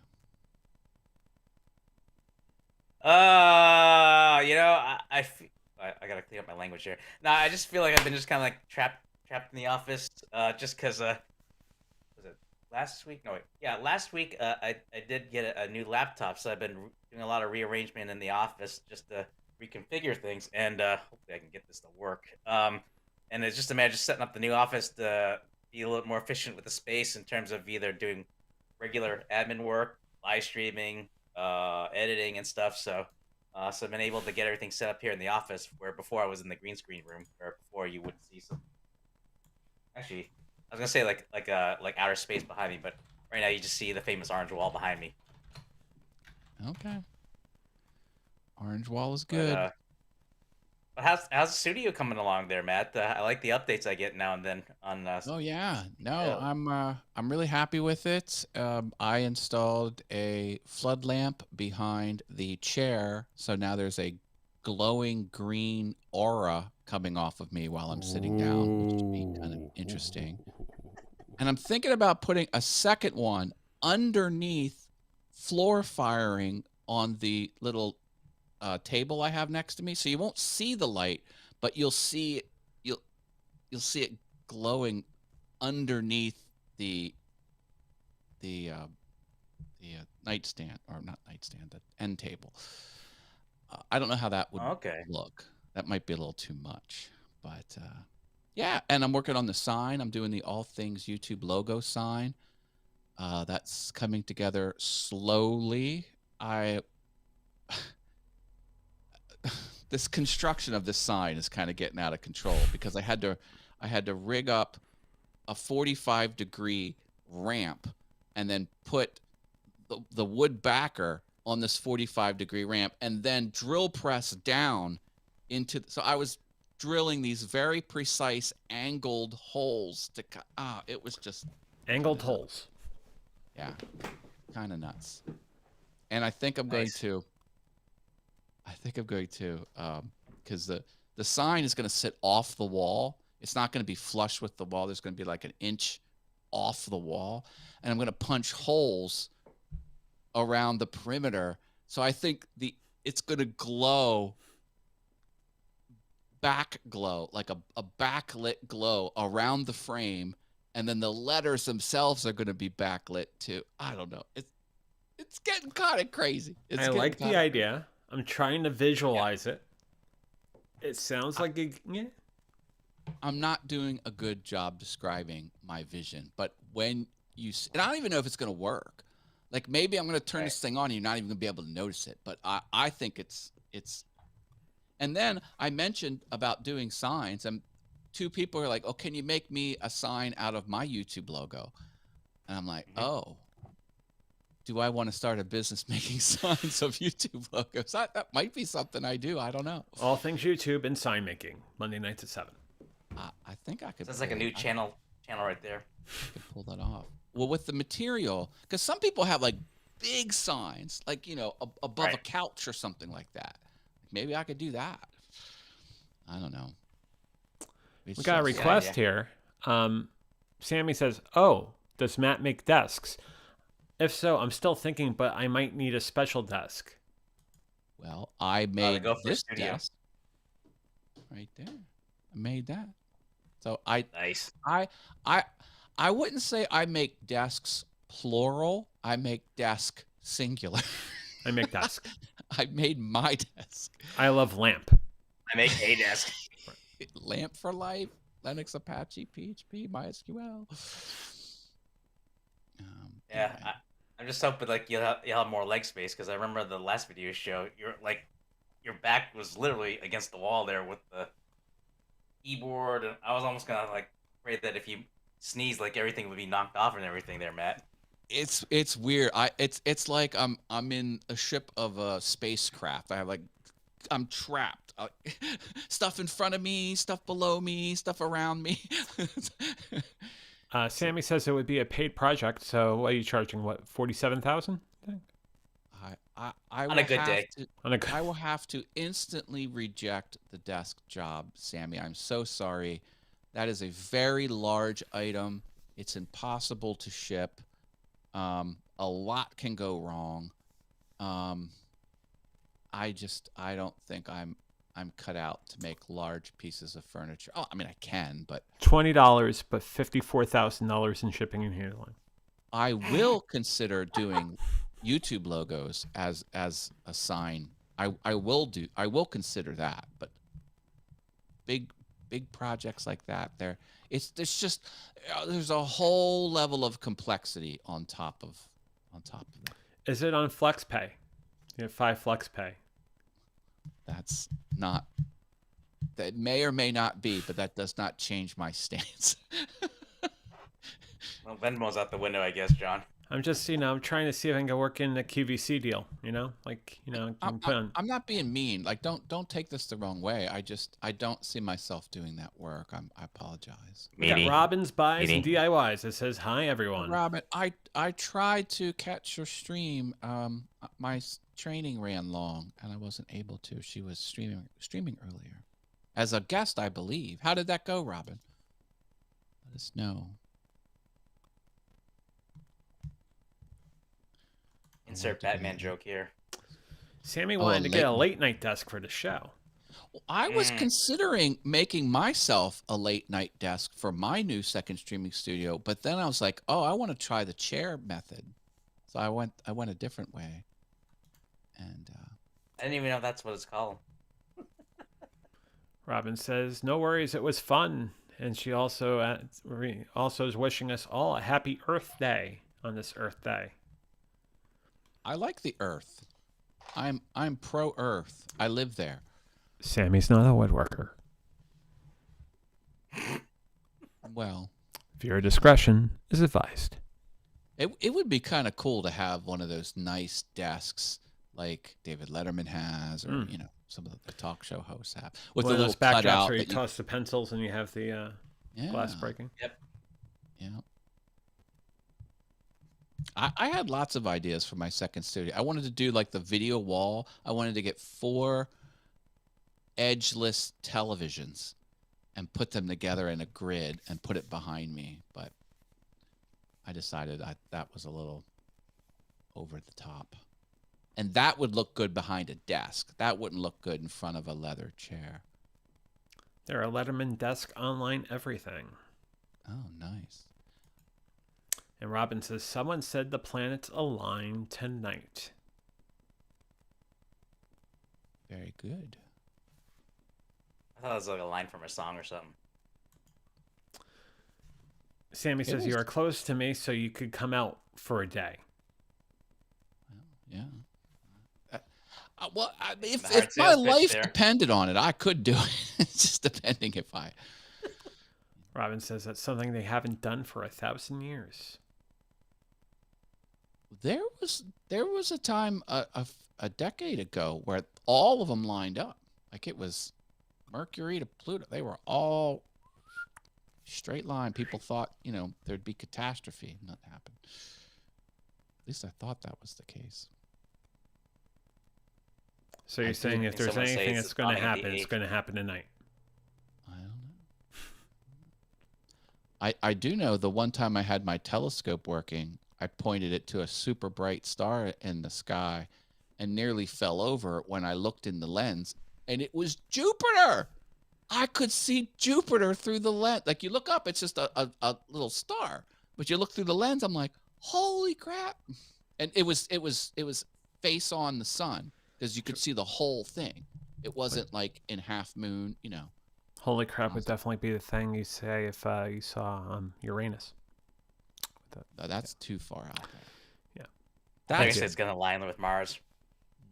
I gotta clean up my language here. No, I just feel like I've been just kind of like trapped in the office, just because was it last week? No, wait. Yeah, last week I did get a new laptop, so I've been doing a lot of rearrangement in the office just to reconfigure things, and hopefully I can get this to work. And it's just a matter of just setting up the new office to be a little more efficient with the space in terms of either doing regular admin work, live streaming, editing and stuff. So I've been able to get everything set up here in the office, where before I was in the green screen room, where before you would see some. Actually, I was gonna say like outer space behind me, but right now you just see the famous orange wall behind me. Okay. Orange wall is good. But how's the studio coming along there, Matt? I like the updates I get now and then on. Oh yeah, no, I'm really happy with it. I installed a flood lamp behind the chair, so now there's a glowing green aura coming off of me while I'm sitting down, which would be kind of interesting. And I'm thinking about putting a second one underneath, floor firing on the little table I have next to me, so you won't see the light, but you'll see it glowing underneath the nightstand, or not nightstand, the end table. I don't know how that would Okay. look. That might be a little too much, but yeah. And I'm working on the sign. I'm doing the All Things YouTube logo sign. That's coming together slowly. This construction of this sign is kind of getting out of control because I had to rig up a 45-degree ramp and then put the wood backer on this 45-degree ramp and then drill press down into. So I was drilling these very precise angled holes to. It was just Angled holes. Yeah, kind of nuts. And I think I'm going to. Because the sign is going to sit off the wall. It's not going to be flush with the wall. There's going to be like an inch off the wall, and I'm going to punch holes around the perimeter. So I think it's going to glow, like a backlit glow around the frame, and then the letters themselves are going to be backlit too. I don't know. It's getting kind of crazy. I like the idea. I'm trying to visualize it. It sounds like yeah. I'm not doing a good job describing my vision, but when and I don't even know if it's going to work. Like maybe I'm going to turn this thing on and you're not even going to be able to notice it. But I think it's. And then I mentioned about doing signs, and 2 people are like, "Oh, can you make me a sign out of my YouTube logo?" And I'm like, "Oh, do I want to start a business making signs of YouTube logos? That might be something I do. I don't know." All things YouTube and sign making, Monday nights at 7. I think I could. Sounds like a new channel right there. I could pull that off. Well, with the material, because some people have like big signs, like above a couch or something like that. Maybe I could do that. I don't know. We got a request here. Sammy says, "Oh, does Matt make desks? If so, I'm still thinking, but I might need a special desk." Well, I made this desk right there. I made that. So nice. I wouldn't say I make desks plural. I make desk singular. I make desk. I made my desk. I love lamp. I make a desk. Lamp for life. Linux, Apache, PHP, MySQL. Yeah, I'm just hoping like you'll have more leg space, because I remember the last video show, your back was literally against the wall there with the keyboard, and I was almost gonna like afraid that if you sneeze, like everything would be knocked off and everything there, Matt. It's weird. It's like I'm in a ship of a spacecraft. I'm trapped. Stuff in front of me, stuff below me, stuff around me. Sammy says it would be a paid project. So what are you charging? What, 47,000? On a good day. I will have to instantly reject the desk job, Sammy. I'm so sorry. That is a very large item. It's impossible to ship. A lot can go wrong. I don't think I'm cut out to make large pieces of furniture. Oh, I mean, I can, but $20, but $54,000 in shipping and handling. I will consider doing YouTube logos as a sign. I will consider that, but big projects like that, there's a whole level of complexity on top of that. Is it on FlexPay? You have 5 FlexPay. That's not. That may or may not be, but that does not change my stance. Well, Venmo's out the window, I guess, John. I'm just, I'm trying to see if I can work in a QVC deal, I'm not being mean. Like, don't take this the wrong way. I don't see myself doing that work. I apologize. We got Robin's Buys and DIYs. It says, "Hi, everyone." Robin, I tried to catch your stream. My training ran long, and I wasn't able to. She was streaming earlier. As a guest, I believe. How did that go, Robin? Let us know. Insert Batman joke here. Sammy wanted to get a late night desk for the show. I was considering making myself a late night desk for my new second streaming studio, but then I was like, oh, I want to try the chair method. So I went a different way. And I didn't even know that's what it's called. Robin says, "No worries, it was fun." And she also also is wishing us all a happy Earth Day on this Earth Day. I like the Earth. I'm pro Earth. I live there. Sammy's not a woodworker. Well, Viewer discretion is advised. it would be kind of cool to have one of those nice desks like David Letterman has, or some of the talk show hosts have, with One the of little those backdrops cutout where you that you, toss the pencils and you have the glass breaking. Yep. yeah. I had lots of ideas for my second studio. I wanted to do like the video wall. I wanted to get 4 edgeless televisions and put them together in a grid and put it behind me. But I decided that was a little over the top. And that would look good behind a desk. That wouldn't look good in front of a leather chair. There are Letterman desk online everything. Oh, nice. And Robin says, someone said the planets align tonight. Very good. I thought it was like a line from a song or something. Sammy says, you are close to me, so you could come out for a day. Yeah. If my life depended on it, I could do it. It's just depending if I. Robin says that's something they haven't done for 1,000 years. There was a time a decade ago where all of them lined up. Like it was Mercury to Pluto. They were all straight line. People thought, there'd be catastrophe. Nothing happened. At least I thought that was the case. So you're saying if there's anything that's going to happen, it's going to happen tonight? I don't know. I do know the one time I had my telescope working, I pointed it to a super bright star in the sky and nearly fell over when I looked in the lens, and it was Jupiter. I could see Jupiter through the lens. Like you look up, it's just a little star, but you look through the lens, I'm like, holy crap. And it was face on the sun, because you could see the whole thing. It wasn't like in half moon, Holy crap would definitely be the thing you say if you saw Uranus. No, that's too far out there. Yeah. I guess it's going to line with Mars.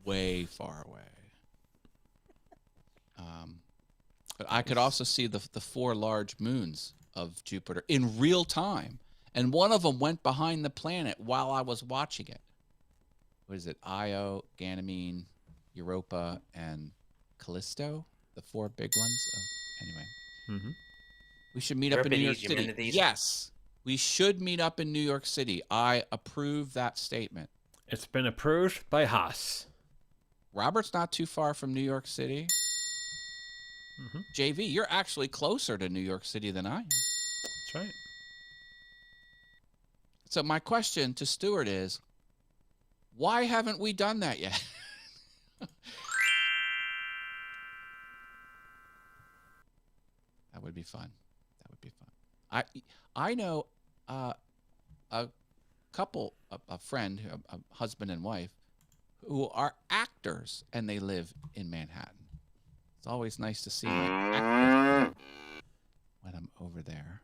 Way far away. But I could also see the 4 large moons of Jupiter in real time. And one of them went behind the planet while I was watching it. What is it? Io, Ganymede, Europa, and Callisto, the 4 big ones. Anyway, we should meet up in New York City. Yes, we should meet up in New York City. I approve that statement. It's been approved by Haas. Robert's not too far from New York City. JV, you're actually closer to New York City than I am. That's right. So my question to Stuart is, why haven't we done that yet? That would be fun. That would be fun. I know a couple, a friend, a husband and wife, who are actors, and they live in Manhattan. It's always nice to see actors when I'm over there.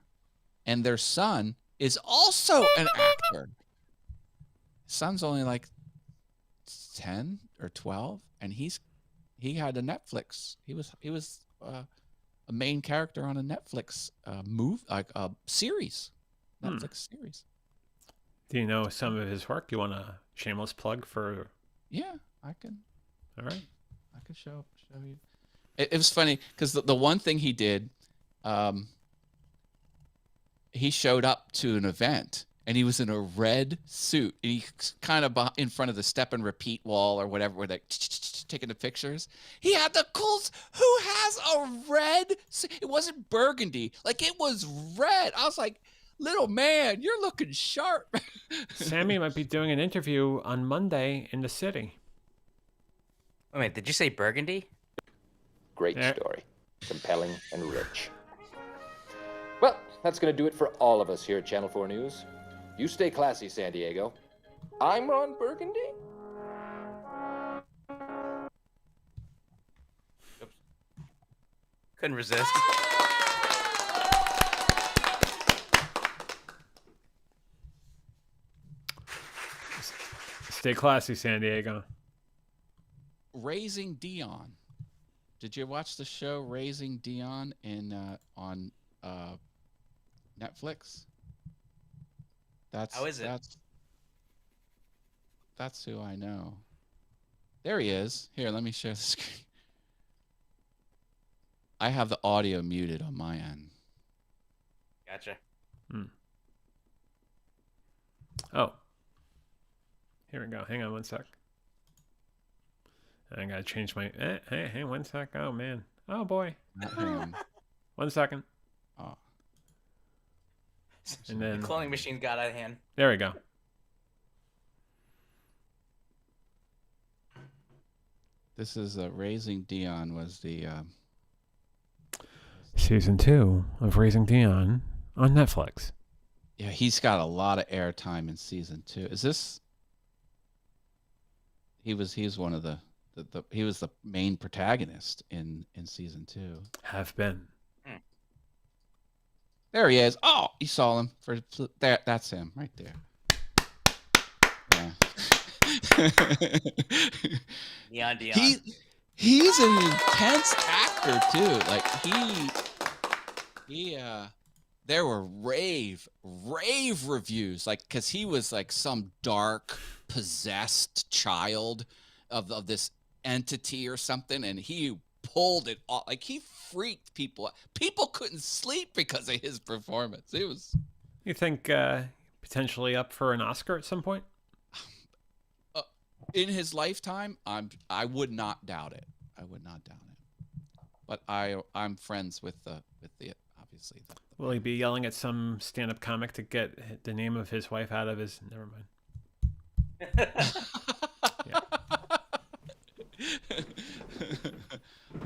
And their son is also an actor. His son's only like 10 or 12, and he had a Netflix. He was a main character on a Netflix movie, like a series, Netflix series. Do you know some of his work? You want a shameless plug for? Yeah, I can. All right, I can show you. It was funny because the one thing he did, he showed up to an event. And he was in a red suit. And he's kind of in front of the step and repeat wall or whatever, where they're taking the pictures. He had the coolest. Who has a red suit? It wasn't burgundy. Like, it was red. I was like, little man, you're looking sharp. Sammy might be doing an interview on Monday in the city. Wait, did you say burgundy? Great Yeah. story. Compelling and rich. Well, that's going to do it for all of us here at Channel 4 News. You stay classy, San Diego. I'm Ron Burgundy. Oops. Couldn't resist. Stay classy, San Diego. Raising Dion. Did you watch the show Raising Dion on Netflix? How is it? That's who I know. There he is. Here, let me share the screen. I have the audio muted on my end. Gotcha. Oh. Here we go. Hang on one sec. I gotta change my. Hey, 1 sec. Oh man. Oh boy. Not him. 1 second. Oh. And The then cloning machine got out of hand. there we go. This is Raising Dion was the Season 2 of Raising Dion on Netflix. yeah, he's got a lot of airtime in season 2. Is this he's one of the he was the main protagonist in season 2. Have been. There he is. Oh, you saw him for there. That's him right there. Yeah. Dion. He's an intense actor too. Like he there were rave reviews, like, because he was like some dark possessed child of this entity or something, and he pulled it off. Like, he freaked people. People couldn't sleep because of his performance. It was. You think potentially up for an Oscar at some point? In his lifetime, I would not doubt it. I would not doubt it. But I'm friends with the obviously. Will he be yelling at some stand-up comic to get the name of his wife out of his? Never mind.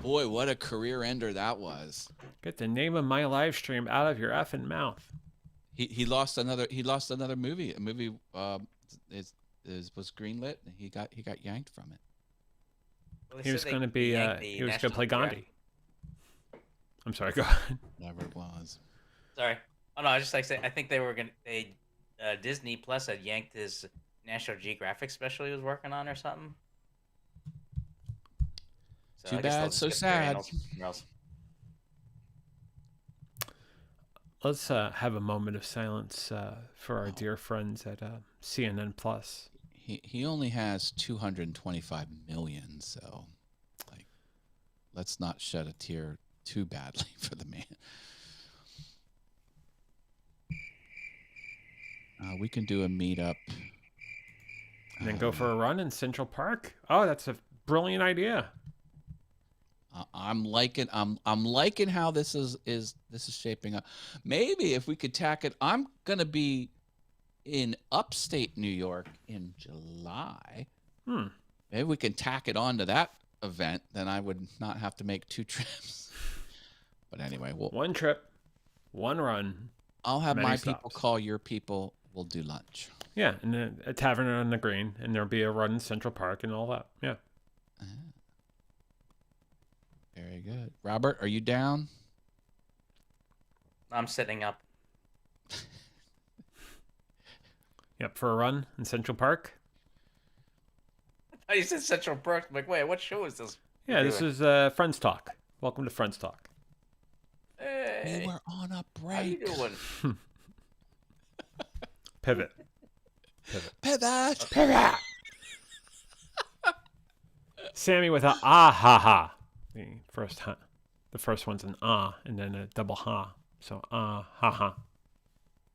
Boy, what a career ender that was. Get the name of my live stream out of your effing mouth. He lost another movie. A movie was greenlit, and he got yanked from it. Well, He was going to be he was going to play Gandhi. I'm sorry, go ahead. Whatever it was. Sorry. Oh no, I just like say I think they were Disney Plus had yanked his National Geographic special he was working on or something. So Too I guess they'll bad, just so skip their sad. annals somewhere else. Let's have a moment of silence for our dear friends at CNN Plus. He only has 225 million, so like, let's not shed a tear too badly for the man. We can do a meetup. And then go for a run in Central Park. Oh, that's a brilliant idea. I'm liking how this is shaping up. Maybe if we could tack it, I'm gonna be in upstate New York in July. Maybe we can tack it on to that event. Then I would not have to make 2 trips. But anyway, one trip, one run. I'll have many my stops. people call your people. We'll do lunch. Yeah, and a tavern on the green, and there'll be a run in Central Park and all that. Yeah. Very good. Robert, are you down? I'm sitting up. Yep, for a run in Central Park. Oh, you said Central Park. I'm like, wait, what show is this? Yeah, this is Friends Talk. Welcome to Friends Talk. Hey, We were on a break. how you doing? Pivot. Pivot. Pivot. Sammy with a ah ha ha. The first one's an ah and then a double ha. So ah ha ha.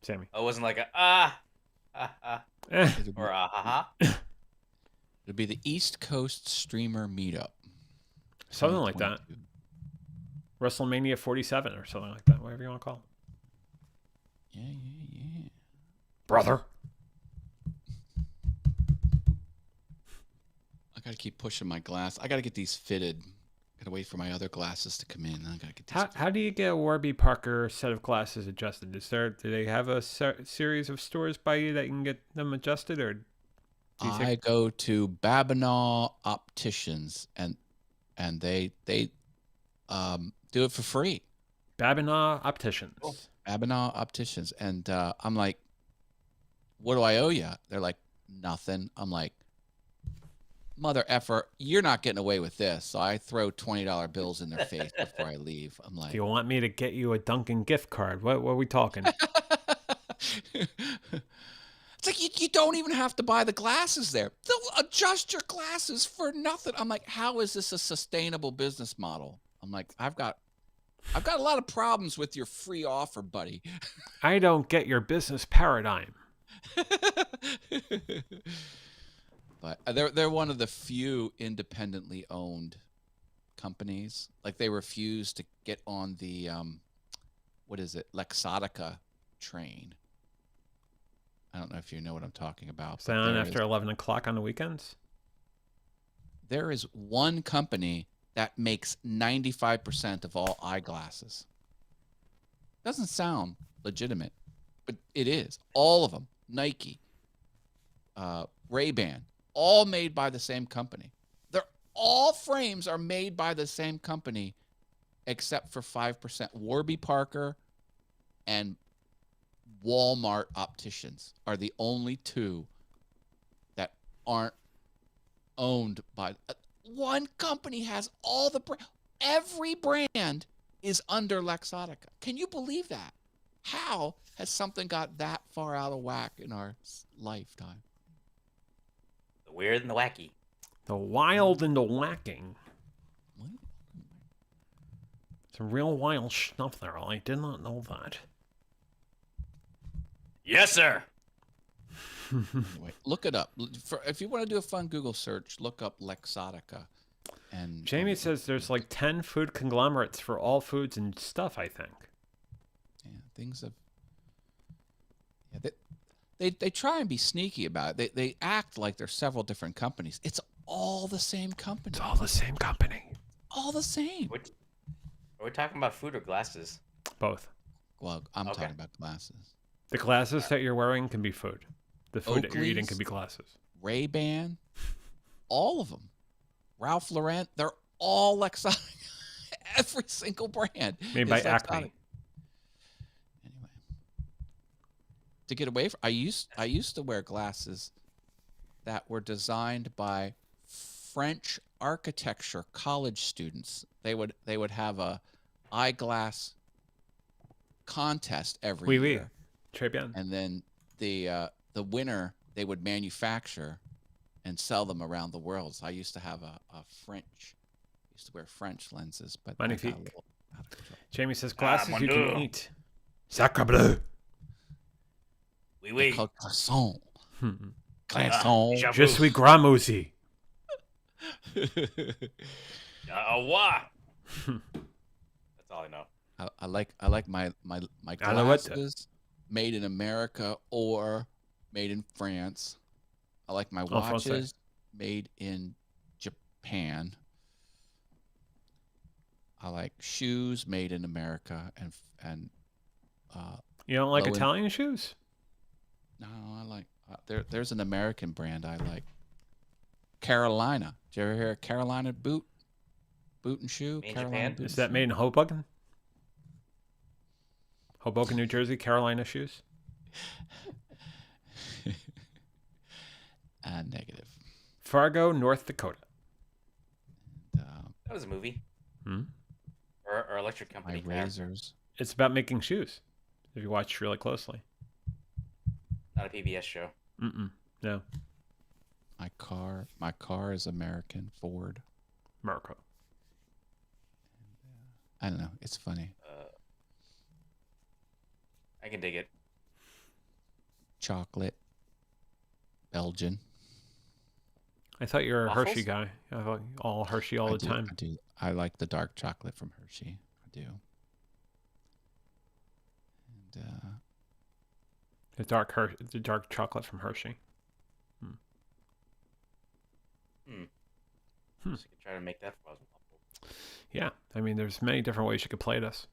Sammy. Oh, it wasn't like a or a ha ha. It'll be the East Coast Streamer Meetup. Something like that. 2022. WrestleMania 47 or something like that. Whatever you want to call it. Yeah. Brother. I gotta keep pushing my glass. I gotta get these fitted. Gotta wait for my other glasses to come in. I gotta get these. How do you get a Warby Parker set of glasses adjusted? Do they have a series of stores by you that you can get them adjusted, or do you I go to Babinaw Opticians, and they do it for free. Babinaw Opticians? Cool. Babinaw Opticians, and I'm like, what do I owe you? They're like, nothing. I'm like, mother effer, you're not getting away with this. So I throw $20 bills in their face before I leave. I'm like, Do you want me to get you a Dunkin' gift card? What are we talking? it's like you don't even have to buy the glasses there. They'll adjust your glasses for nothing. I'm like, how is this a sustainable business model? I'm like, I've got a lot of problems with your free offer, buddy. I don't get your business paradigm. But they're one of the few independently owned companies. Like, they refuse to get on the what is it, Lexotica train. I don't know if you know what I'm talking about. Is that on after 11 o'clock on the weekends? There is one company that makes 95% of all eyeglasses. Doesn't sound legitimate, but it is. All of them. Nike, Ray-Ban, all made by the same company. All frames are made by the same company, except for 5%. Warby Parker and Walmart Opticians are the only two that aren't owned by one company. Has all the every brand is under Lexotica. Can you believe that? How has something got that far out of whack in our lifetime? The weird and the wacky. The wild and the whacking. What? Some real wild stuff there. I did not know that. Yes, sir. Anyway, look it up. If you want to do a fun Google search, look up Lexotica. And Jamie says there's like 10 food conglomerates for all foods and stuff, I think. yeah, things have. Yeah, they try and be sneaky about it. They act like there's several different companies. It's all the same company. It's all the same company. All the same. Are we talking about food or glasses? Both. Well, I'm Okay. talking about glasses. The glasses that you're wearing can be food. The food that you're eating Oakley's. can be glasses. Ray-Ban, all of them. Ralph Lauren, they're all Lexotica. Every single brand. Made by is Acme. Lexotica. Anyway, to get away from, I used to wear glasses that were designed by French architecture college students. They would have a eyeglass contest every Oui. year, Très bien. and then the winner they would manufacture and sell them around the world. So I used to have a used to wear French lenses, but I got a Magnifique. little out of control. Jamie says glasses mon you Dieu. can eat. Sacre bleu. Oui, They're oui. called croissant. Hmm. Croissant. j'avoue. Je suis gramousi. Wah. That's all I know. I like my Alouette. glasses made in America or made in France. I like my Français. watches made in Japan. I like shoes made in America and You don't like Low end. Italian shoes? no, I like there's an American brand I like. Carolina. Did you ever hear of Carolina boot and shoe? Made in Carolina Japan? boot Is and that shoe? made in Hoboken? Hoboken, New Jersey, Carolina shoes? Negative. Fargo, North Dakota. That was a movie. Hmm? Or electric My company. razors. It's about making shoes. If you watch really closely. Not a PBS show. Mm-mm. No. My car is American, Ford. America. I don't know. It's funny. I can dig it. Chocolate. Belgian. I thought you were a Waffles? Hershey guy. I thought all Hershey all I the do, time. I do. I like the dark chocolate from Hershey. I do. And The dark chocolate from Hershey. Hmm. Hmm. So you could try to make that fuzz waffle. Yeah, I mean, there's many different ways you could play this.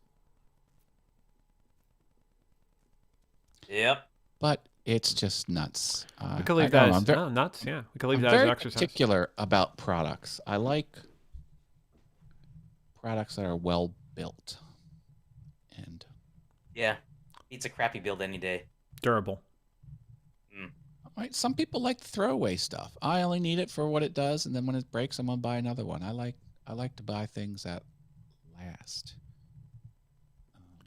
Yep. But it's just nuts. We could leave I that don't know, as nuts. Yeah, we could leave I'm that as an very exercise. particular about products. I like products that are well built. And Yeah. Beats a crappy build any day. Durable. right, some people like the throwaway stuff. I only need it for what it does, and then when it breaks, I'm gonna buy another one. I like to buy things that last.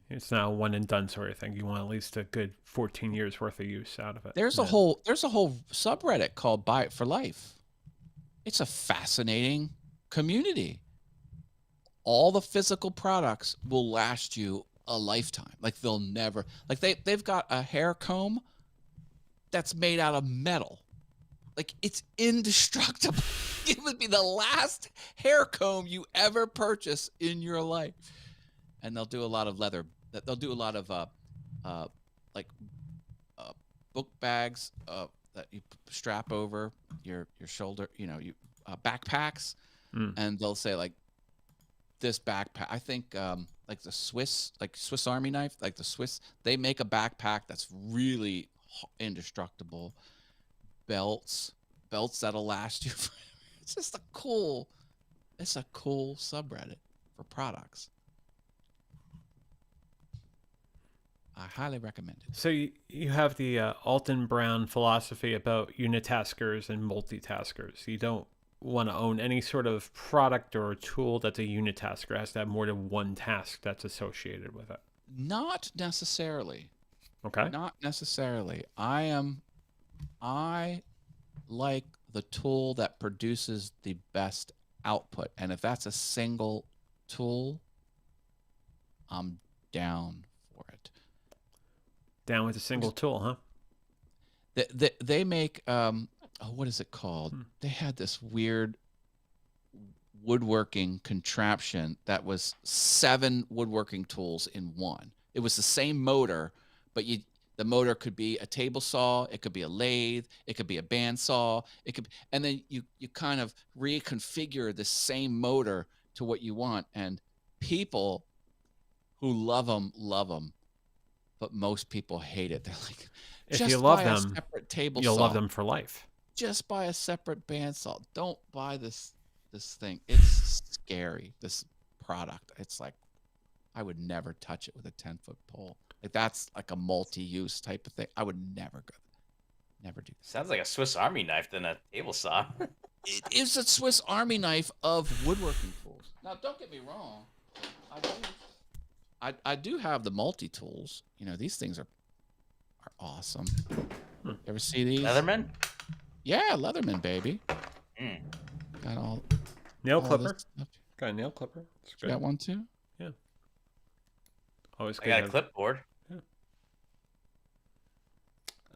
It's not a one and done sort of thing. You want at least a good 14 years worth of use out of it. There's a whole subreddit called Buy It for Life. It's a fascinating community. All the physical products will last you a lifetime. Like they'll never, like they've got a hair comb that's made out of metal. Like it's indestructible. It would be the last hair comb you ever purchase in your life. And they'll do a lot of leather. They'll do a lot of book bags that you strap over your shoulder. You know, backpacks, and they'll say like this backpack. I think like the Swiss Army knife, like the Swiss, they make a backpack that's really indestructible. Belts that'll last you. It's just a cool subreddit for products. I highly recommend it. So you have the Alton Brown philosophy about unitaskers and multitaskers. You don't want to own any sort of product or tool that's a unitasker. It has to have more than one task that's associated with it. Not necessarily. Okay. Not necessarily. I like the tool that produces the best output. And if that's a single tool, I'm down for it. Down with a single tool, huh? They make what is it called? They had this weird woodworking contraption that was 7 woodworking tools in one. It was the same motor, but the motor could be a table saw, it could be a lathe, it could be a bandsaw, and then you kind of reconfigure the same motor to what you want. And people who love them, but most people hate it. They're like, If just you love buy them, a separate table you'll saw. love them for life. Just buy a separate bandsaw. Don't buy this thing. It's scary, this product. It's like, I would never touch it with a 10-foot pole. Like that's like a multi-use type of thing. I would never do that. Sounds like a Swiss Army knife than a table saw. It is a Swiss Army knife of woodworking tools. Now, don't get me wrong. I do have the multi-tools. You know, these things are awesome. You ever see these? Leatherman? Yeah, Leatherman, baby. Got all Nail all clipper. this stuff. Got a nail clipper. That's You good. got one too? Yeah. Always I good. got to a have- clipboard.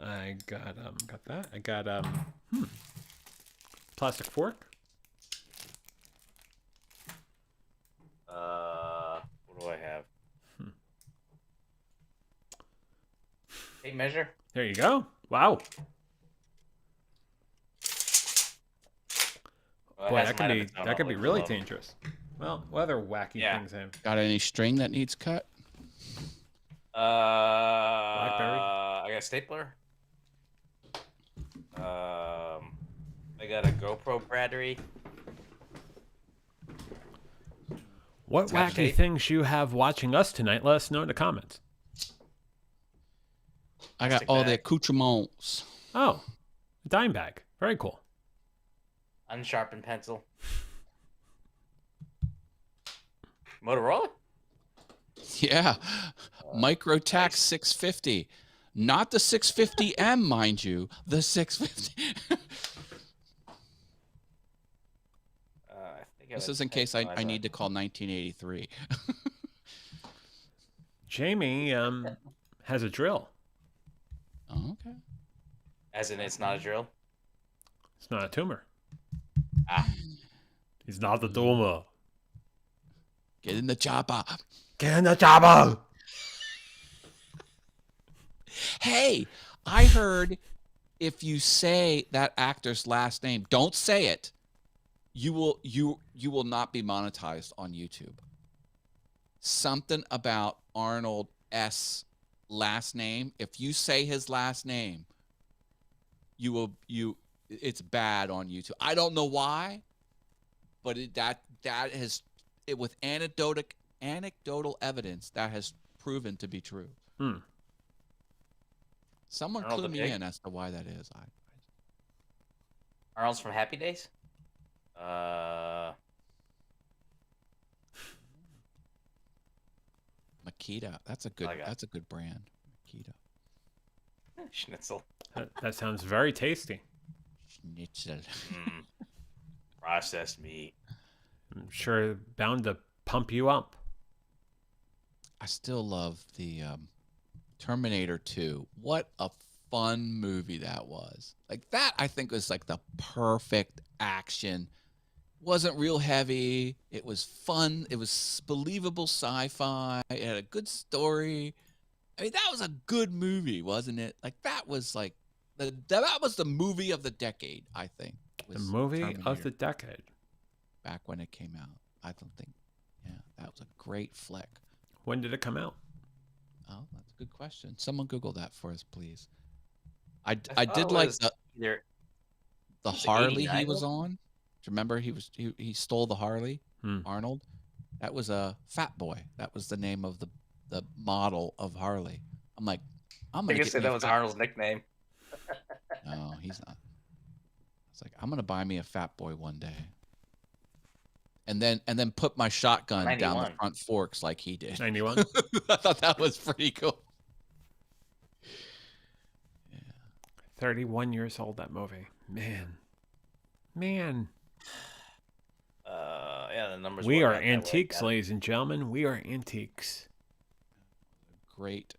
I got that. I got plastic fork. What do I have? Tape measure? There you go. Wow. Well, it Boy, has that light could of be its own, that could I'll be leave it really alone. dangerous. Well, what other wacky Yeah. things have? Got any string that needs cut? I got a stapler. I got a GoPro battery. What Scotch wacky tape. things you have watching us tonight? Let us know in the comments. I got Plastic all the bag. accoutrements. Oh, a dime bag. Very cool. Unsharpened pencil. Motorola? Yeah. Microtax nice. 650. Not the 650M, mind you. The 650. I think This is in case I need to call 1983. Jamie has a drill. Oh, okay. As in, it's not a drill. It's not a tumor. Ah. He's not a tumor. Get in the chopper. Get in the chopper. Hey, I heard if you say that actor's last name, don't say it. You you will not be monetized on YouTube. Something about Arnold S. last name. If you say his last name, it's bad on YouTube. I don't know why, but that has it with anecdotal evidence that has proven to be true. Someone Arnold clue the me Pig? in as to why that is. Arnold's from Happy Days. Makita. That's a good. I got it. That's a good brand. Makita. Schnitzel. That sounds very tasty. Schnitzel. Processed meat. I'm sure bound to pump you up. I still love the Terminator 2. What a fun movie that was. Like that, I think was like the perfect action. Wasn't real heavy. It was fun. It was believable sci-fi. It had a good story. I mean, that was a good movie, wasn't it? Like that was like that was the movie of the decade, I think. The movie of Terminator, the decade. back when it came out. I don't think. Yeah, that was a great flick. When did it come out? Oh, that's a good question. Someone Google that for us, please. I thought did it like was the either was it Harley he 89? was on. Do you remember he stole the Harley, Arnold? That was a Fat Boy. That was the name of the model of Harley. I'm like, I'm I gonna guess get me that a was Fat- Arnold's nickname. No, he's not. It's like I'm gonna buy me a Fat Boy one day. And then put my shotgun down the 91. front forks like he did. 91? I thought that was pretty cool. 31 years old, that movie. Man. Yeah, the numbers. We work are out that way. antiques, Got it. ladies and gentlemen. We are antiques. Great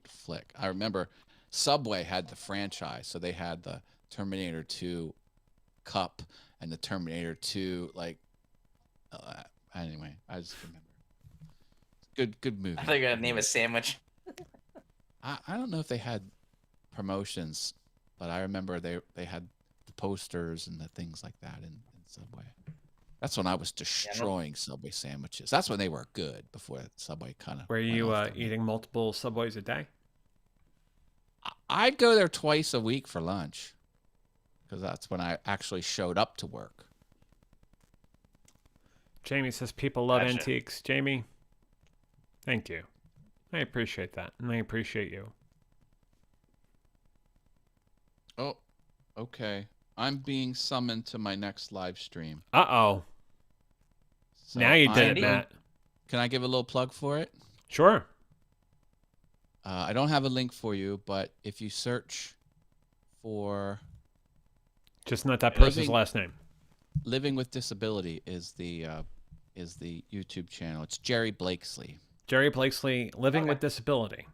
flick. I remember Subway had the franchise, so they had the Terminator 2 cup and the Terminator 2 like. Anyway, I just remember. Good movie. I thought you were gonna name a sandwich. I don't know if they had promotions, but I remember they had the posters and the things like that in Subway. That's when I was destroying Subway sandwiches. That's when they were good before Subway kind of. Were you eating multiple Subways a day? I'd go there twice a week for lunch because that's when I actually showed up to work. Jamie says people love Gotcha. antiques. Jamie, thank you. I appreciate that, and I appreciate you. Oh, okay. I'm being summoned to my next live stream. Uh-oh. So Now you did it, I'm- Matt. Can I give a little plug for it? Sure. I don't have a link for you, but if you search for Just not that person's Living- last name. Living with Disability is the YouTube channel. It's Jerry Blakesley. Jerry Blakesley, Living with Disability.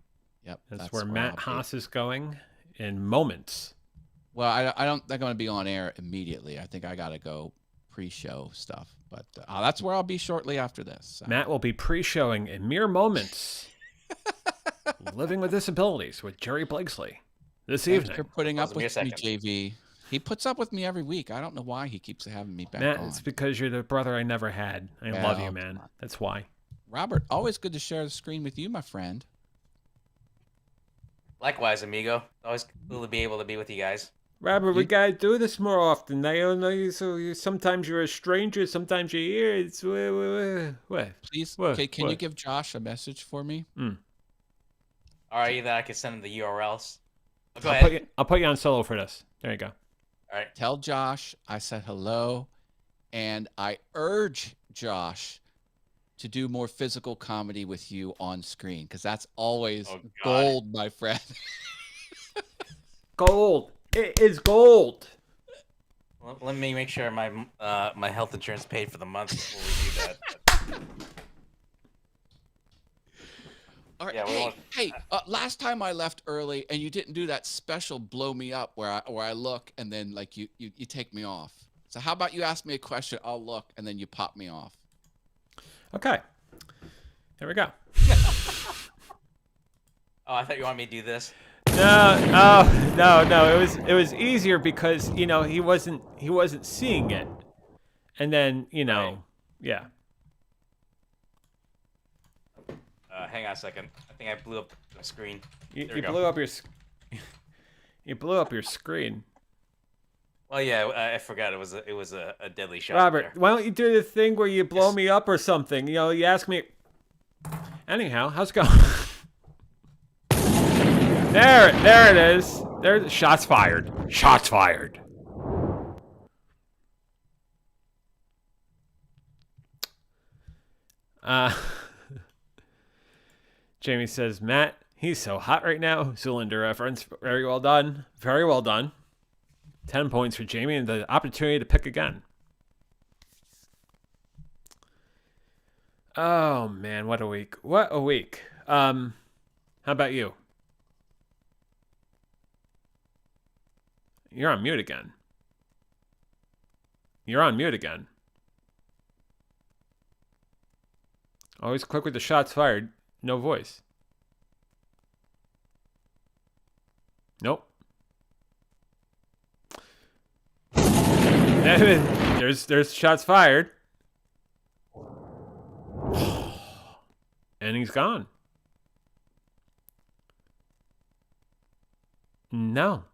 Yep. That's where I'll Matt be. Haas is going in moments. Well, I don't think I'm going to be on air immediately. I think I got to go pre-show stuff, but that's where I'll be shortly after this. So. Matt will be pre-showing in mere moments Living with Disabilities with Jerry Blakesley this Thanks evening. for putting up Pause me a with me, second. JV. He puts up with me every week. I don't know why he keeps having me back Matt, on. it's because you're the brother I never had. I love you, man. That's why. Robert, always good to share the screen with you, my friend. Likewise, amigo. Always cool to be able to be with you guys. Robert, we You- gotta do this more often. I don't know you, so sometimes you're a stranger, sometimes you're here. It's what? Please, What? okay, can you What? give Josh a message for me? Or either I could send him the URLs. Oh, go I'll ahead. put you on solo for this. There you go. All right. Tell Josh I said hello, and I urge Josh to do more physical comedy with you on screen, because that's always Oh, God. gold, my friend. Gold. It is gold. Let me make sure my my health insurance paid for the month before we do that. All right, Yeah, we hey, won't- hey, last time I left early, and you didn't do that special blow me up where I look and then like you take me off. So how about you ask me a question, I'll look, and then you pop me off. Okay. There we go. Oh, I thought you wanted me to do this. No. It was easier because he wasn't seeing it, And then, you know, Right. yeah. Hang on a second. I think I blew up the screen. You, There we you go. blew up your you blew up your screen. Well, yeah, I forgot it was a deadly shot. Robert, there. why don't you do the thing where you blow Yes. me up or something? You know, you ask me. Anyhow, how's it going? there it is. There's shots fired. Shots fired. Jamie says, Matt, he's so hot right now. Zoolander reference. Very well done. Very well done. 10 points for Jamie and the opportunity to pick again. Oh, man, what a week. What a week. How about you? You're on mute again. You're on mute again. Always quick with the shots fired. No voice. Nope. There's shots fired. And he's gone. No.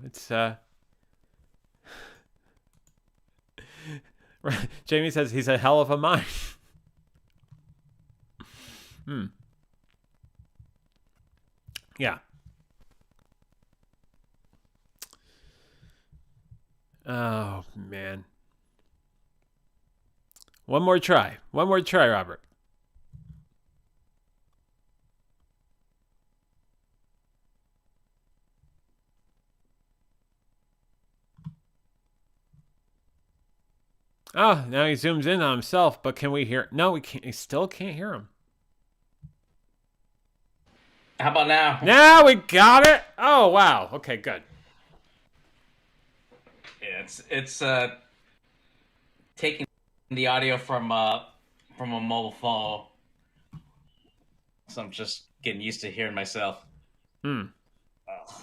It's Jamie says he's a hell of a mind. Yeah. Oh, man. One more try, Robert. Oh, now he zooms in on himself, but can we hear? No, we can't. We still can't hear him. How about now? Now we got it. Oh, wow. Okay, good. Yeah, it's taking the audio from a mobile phone, so I'm just getting used to hearing myself. Hmm. Ugh.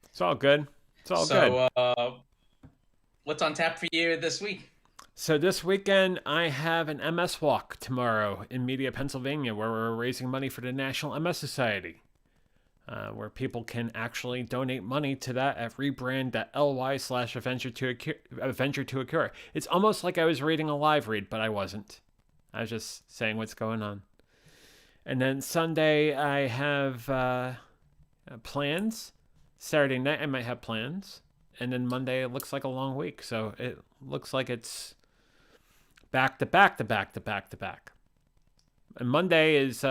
It's all good. It's all good. So, what's on tap for you this week? So this weekend, I have an MS walk tomorrow in Media, Pennsylvania, where we're raising money for the National MS Society, where people can actually donate money to that at rebrand.ly/adventure to a cure. It's almost like I was reading a live read, but I wasn't. I was just saying what's going on. And then Sunday, I have plans. Saturday night, I might have plans. And then Monday, it looks like a long week. So it looks like it's back to back to back to back to back. And Monday is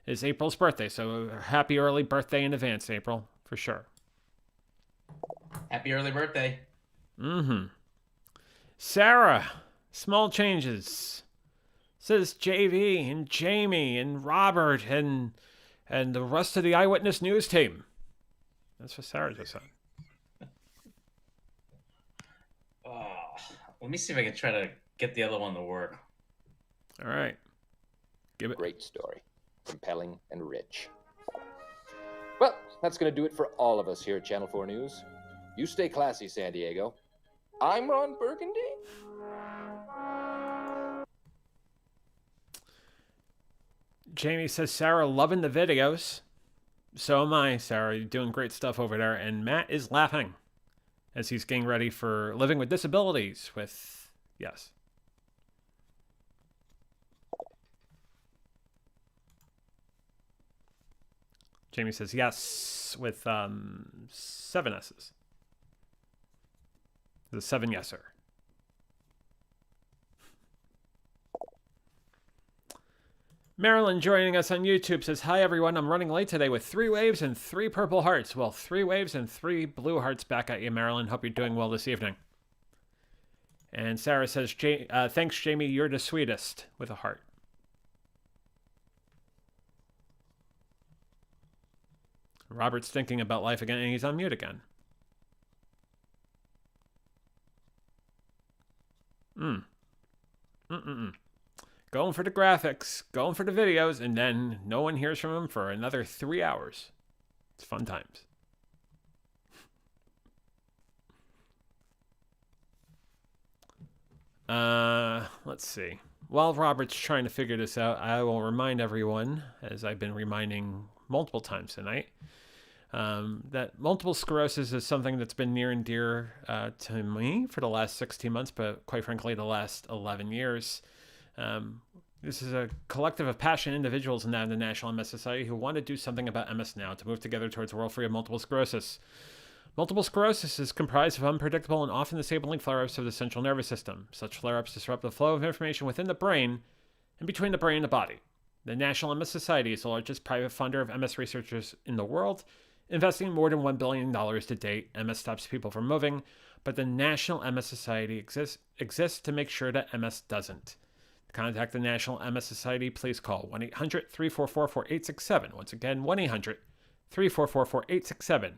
April's birthday. So happy early birthday in advance, April, for sure. Happy early birthday. Mm-hmm. Sarah, small changes. Says JV and Jamie and Robert and the rest of the Eyewitness News team. That's what Sarah just said. Oh, let me see if I can try to get the other one to work. All right. Give it. Great story. Compelling and rich. Well, that's going to do it for all of us here at Channel 4 News. You stay classy, San Diego. I'm Ron Burgundy. Jamie says, Sarah, loving the videos. So am I, Sarah. You're doing great stuff over there. And Matt is laughing as he's getting ready for living with disabilities with, yes. Jamie says, yes, with 7 S's. The 7 yes, sir. Marilyn joining us on YouTube says, hi everyone, I'm running late today with 3 waves and 3 purple hearts. Well, 3 waves and 3 blue hearts back at you, Marilyn. Hope you're doing well this evening. And Sarah says, thanks, Jamie, you're the sweetest, with a heart. Robert's thinking about life again, and he's on mute again. Going for the graphics, going for the videos, and then no one hears from him for another 3 hours. It's fun times. Let's see. While Robert's trying to figure this out, I will remind everyone, as I've been reminding multiple times tonight, that multiple sclerosis is something that's been near and dear to me for the last 16 months, but quite frankly, the last 11 years. This is a collective of passionate individuals in the National MS Society who want to do something about MS now to move together towards a world free of multiple sclerosis. Multiple sclerosis is comprised of unpredictable and often disabling flare-ups of the central nervous system. Such flare-ups disrupt the flow of information within the brain and between the brain and the body. The National MS Society is the largest private funder of MS researchers in the world, investing more than $1 billion to date. MS stops people from moving, but the National MS Society exists to make sure that MS doesn't. To contact the National MS Society, please call 1-800-344-4867. Once again, 1-800-344-4867.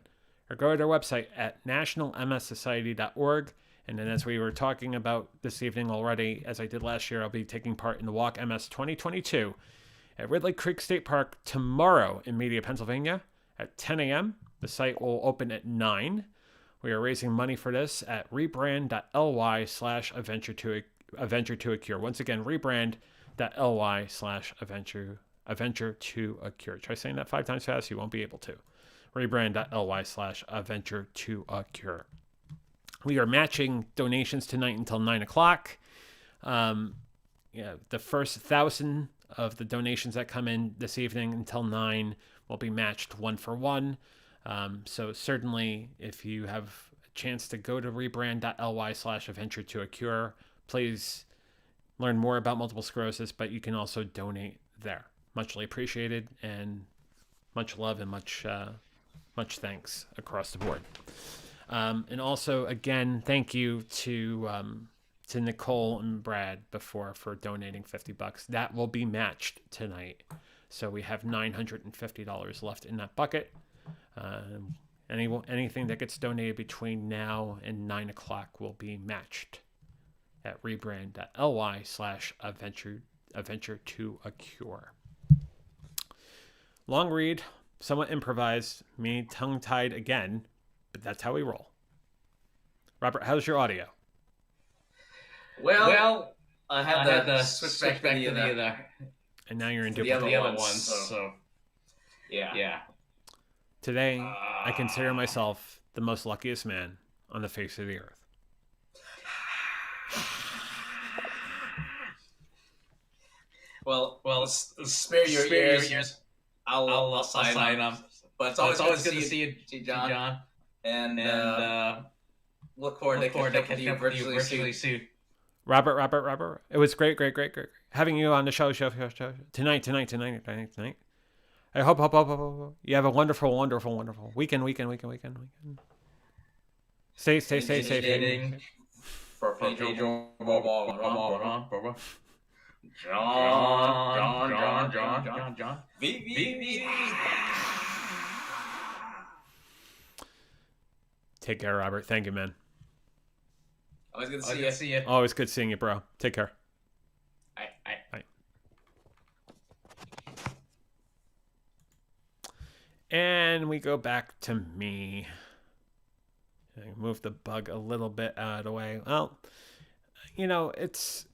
Or go to their website at nationalmssociety.org. And then, as we were talking about this evening already, as I did last year, I'll be taking part in the Walk MS 2022 at Ridley Creek State Park tomorrow in Media, Pennsylvania at 10 a.m. The site will open at 9. We are raising money for this at rebrand.ly/adventure to a cure. Once again, rebrand.ly/adventure to a cure. Try saying that 5 times fast, you won't be able to. rebrand.ly/adventure to a cure. We are matching donations tonight until 9 o'clock. The first 1,000 of the donations that come in this evening until 9 will be matched 1 for 1. So certainly, if you have a chance to go to rebrand.ly/adventure to a cure, please learn more about multiple sclerosis, but you can also donate there. Muchly appreciated, and much love and much thanks across the board. And also, again, thank you to Nicole and Brad before for donating $50. That will be matched tonight. So we have $950 left in that bucket. Anything that gets donated between now and 9 o'clock will be matched at rebrand.ly/adventure to a cure. Long read, somewhat improvised, me tongue-tied again, but that's how we roll. Robert, how's your audio? Well, I had to switch back to the other. And now you're in The duplicate. other ones, so yeah. Today, I consider myself the most luckiest man on the face of the earth. Well, spare your ears. I'll sign them. But it's always good to see you, John. And look forward to catching you virtually soon. Robert, it was great having you on the show tonight. I hope you have a wonderful weekend. Stay safe. For John. V. Take care, Robert. Thank you, man. Always good to see you. Always good seeing you, bro. Take care. Bye. And we go back to me. I move the bug a little bit out of the way. Well, it's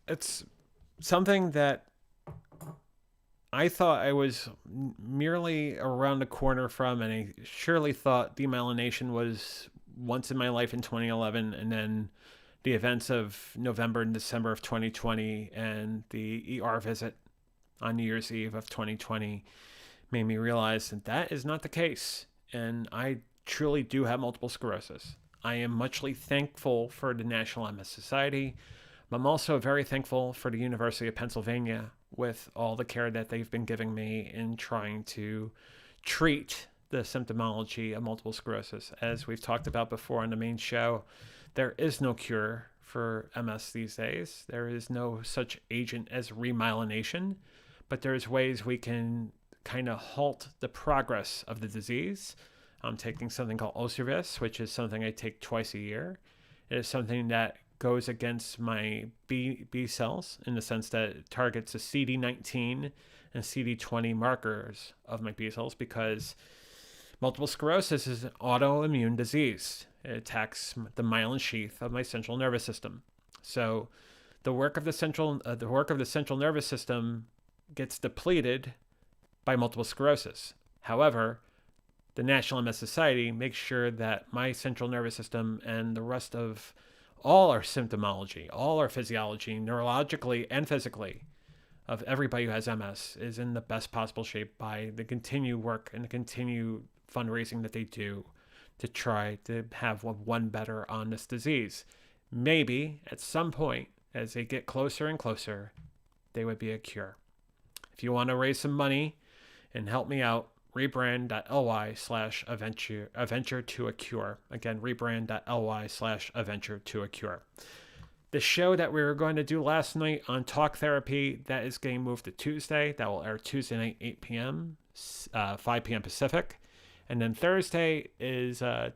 something that I thought I was merely around the corner from, and I surely thought demyelination was once in my life in 2011, and then the events of November and December of 2020 and the ER visit on New Year's Eve of 2020 made me realize that is not the case. And I truly do have multiple sclerosis. I am muchly thankful for the National MS Society. I'm also very thankful for the University of Pennsylvania with all the care that they've been giving me in trying to treat the symptomology of multiple sclerosis. As we've talked about before on the main show, there is no cure for MS these days. There is no such agent as remyelination, but there's ways we can kind of halt the progress of the disease. I'm taking something called Osiris, which is something I take twice a year. It is something that goes against my B cells in the sense that it targets the CD19 and CD20 markers of my B cells, because multiple sclerosis is an autoimmune disease. It attacks the myelin sheath of my central nervous system. So the work of the central nervous system gets depleted by multiple sclerosis. However, the National MS Society makes sure that my central nervous system and the rest of all our symptomology, all our physiology, neurologically and physically, of everybody who has MS is in the best possible shape by the continued work and the continued fundraising that they do to try to have one better on this disease. Maybe at some point, as they get closer and closer, there would be a cure. If you want to raise some money and help me out, rebrand.ly/a venture to a cure. Again, rebrand.ly/a venture to a cure. The show that we were going to do last night on Talk Therapy, that is getting moved to Tuesday. That will air Tuesday night, 8 p.m., 5 p.m. Pacific. And then Thursday is a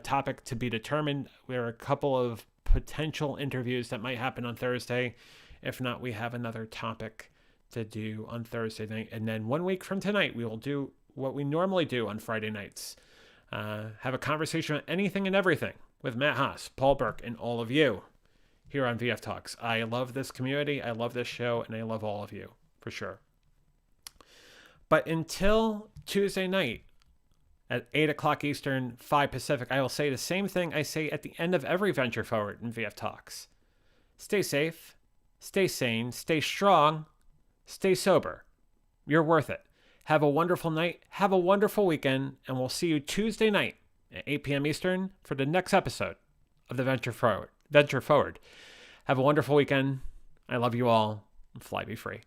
topic to be determined. There are a couple of potential interviews that might happen on Thursday. If not, we have another topic to do on Thursday night. And then 1 week from tonight, we will do what we normally do on Friday nights. Have a conversation on anything and everything with Matt Haas, Paul Burke, and all of you here on VF Talks. I love this community, I love this show, and I love all of you, for sure. But until Tuesday night at 8 o'clock Eastern, 5 Pacific, I will say the same thing I say at the end of every Venture Forward in VF Talks. Stay safe, stay sane, stay strong, stay sober. You're worth it. Have a wonderful night, have a wonderful weekend, and we'll see you Tuesday night at 8 p.m. Eastern for the next episode of the Venture Forward. Have a wonderful weekend. I love you all. And fly be free.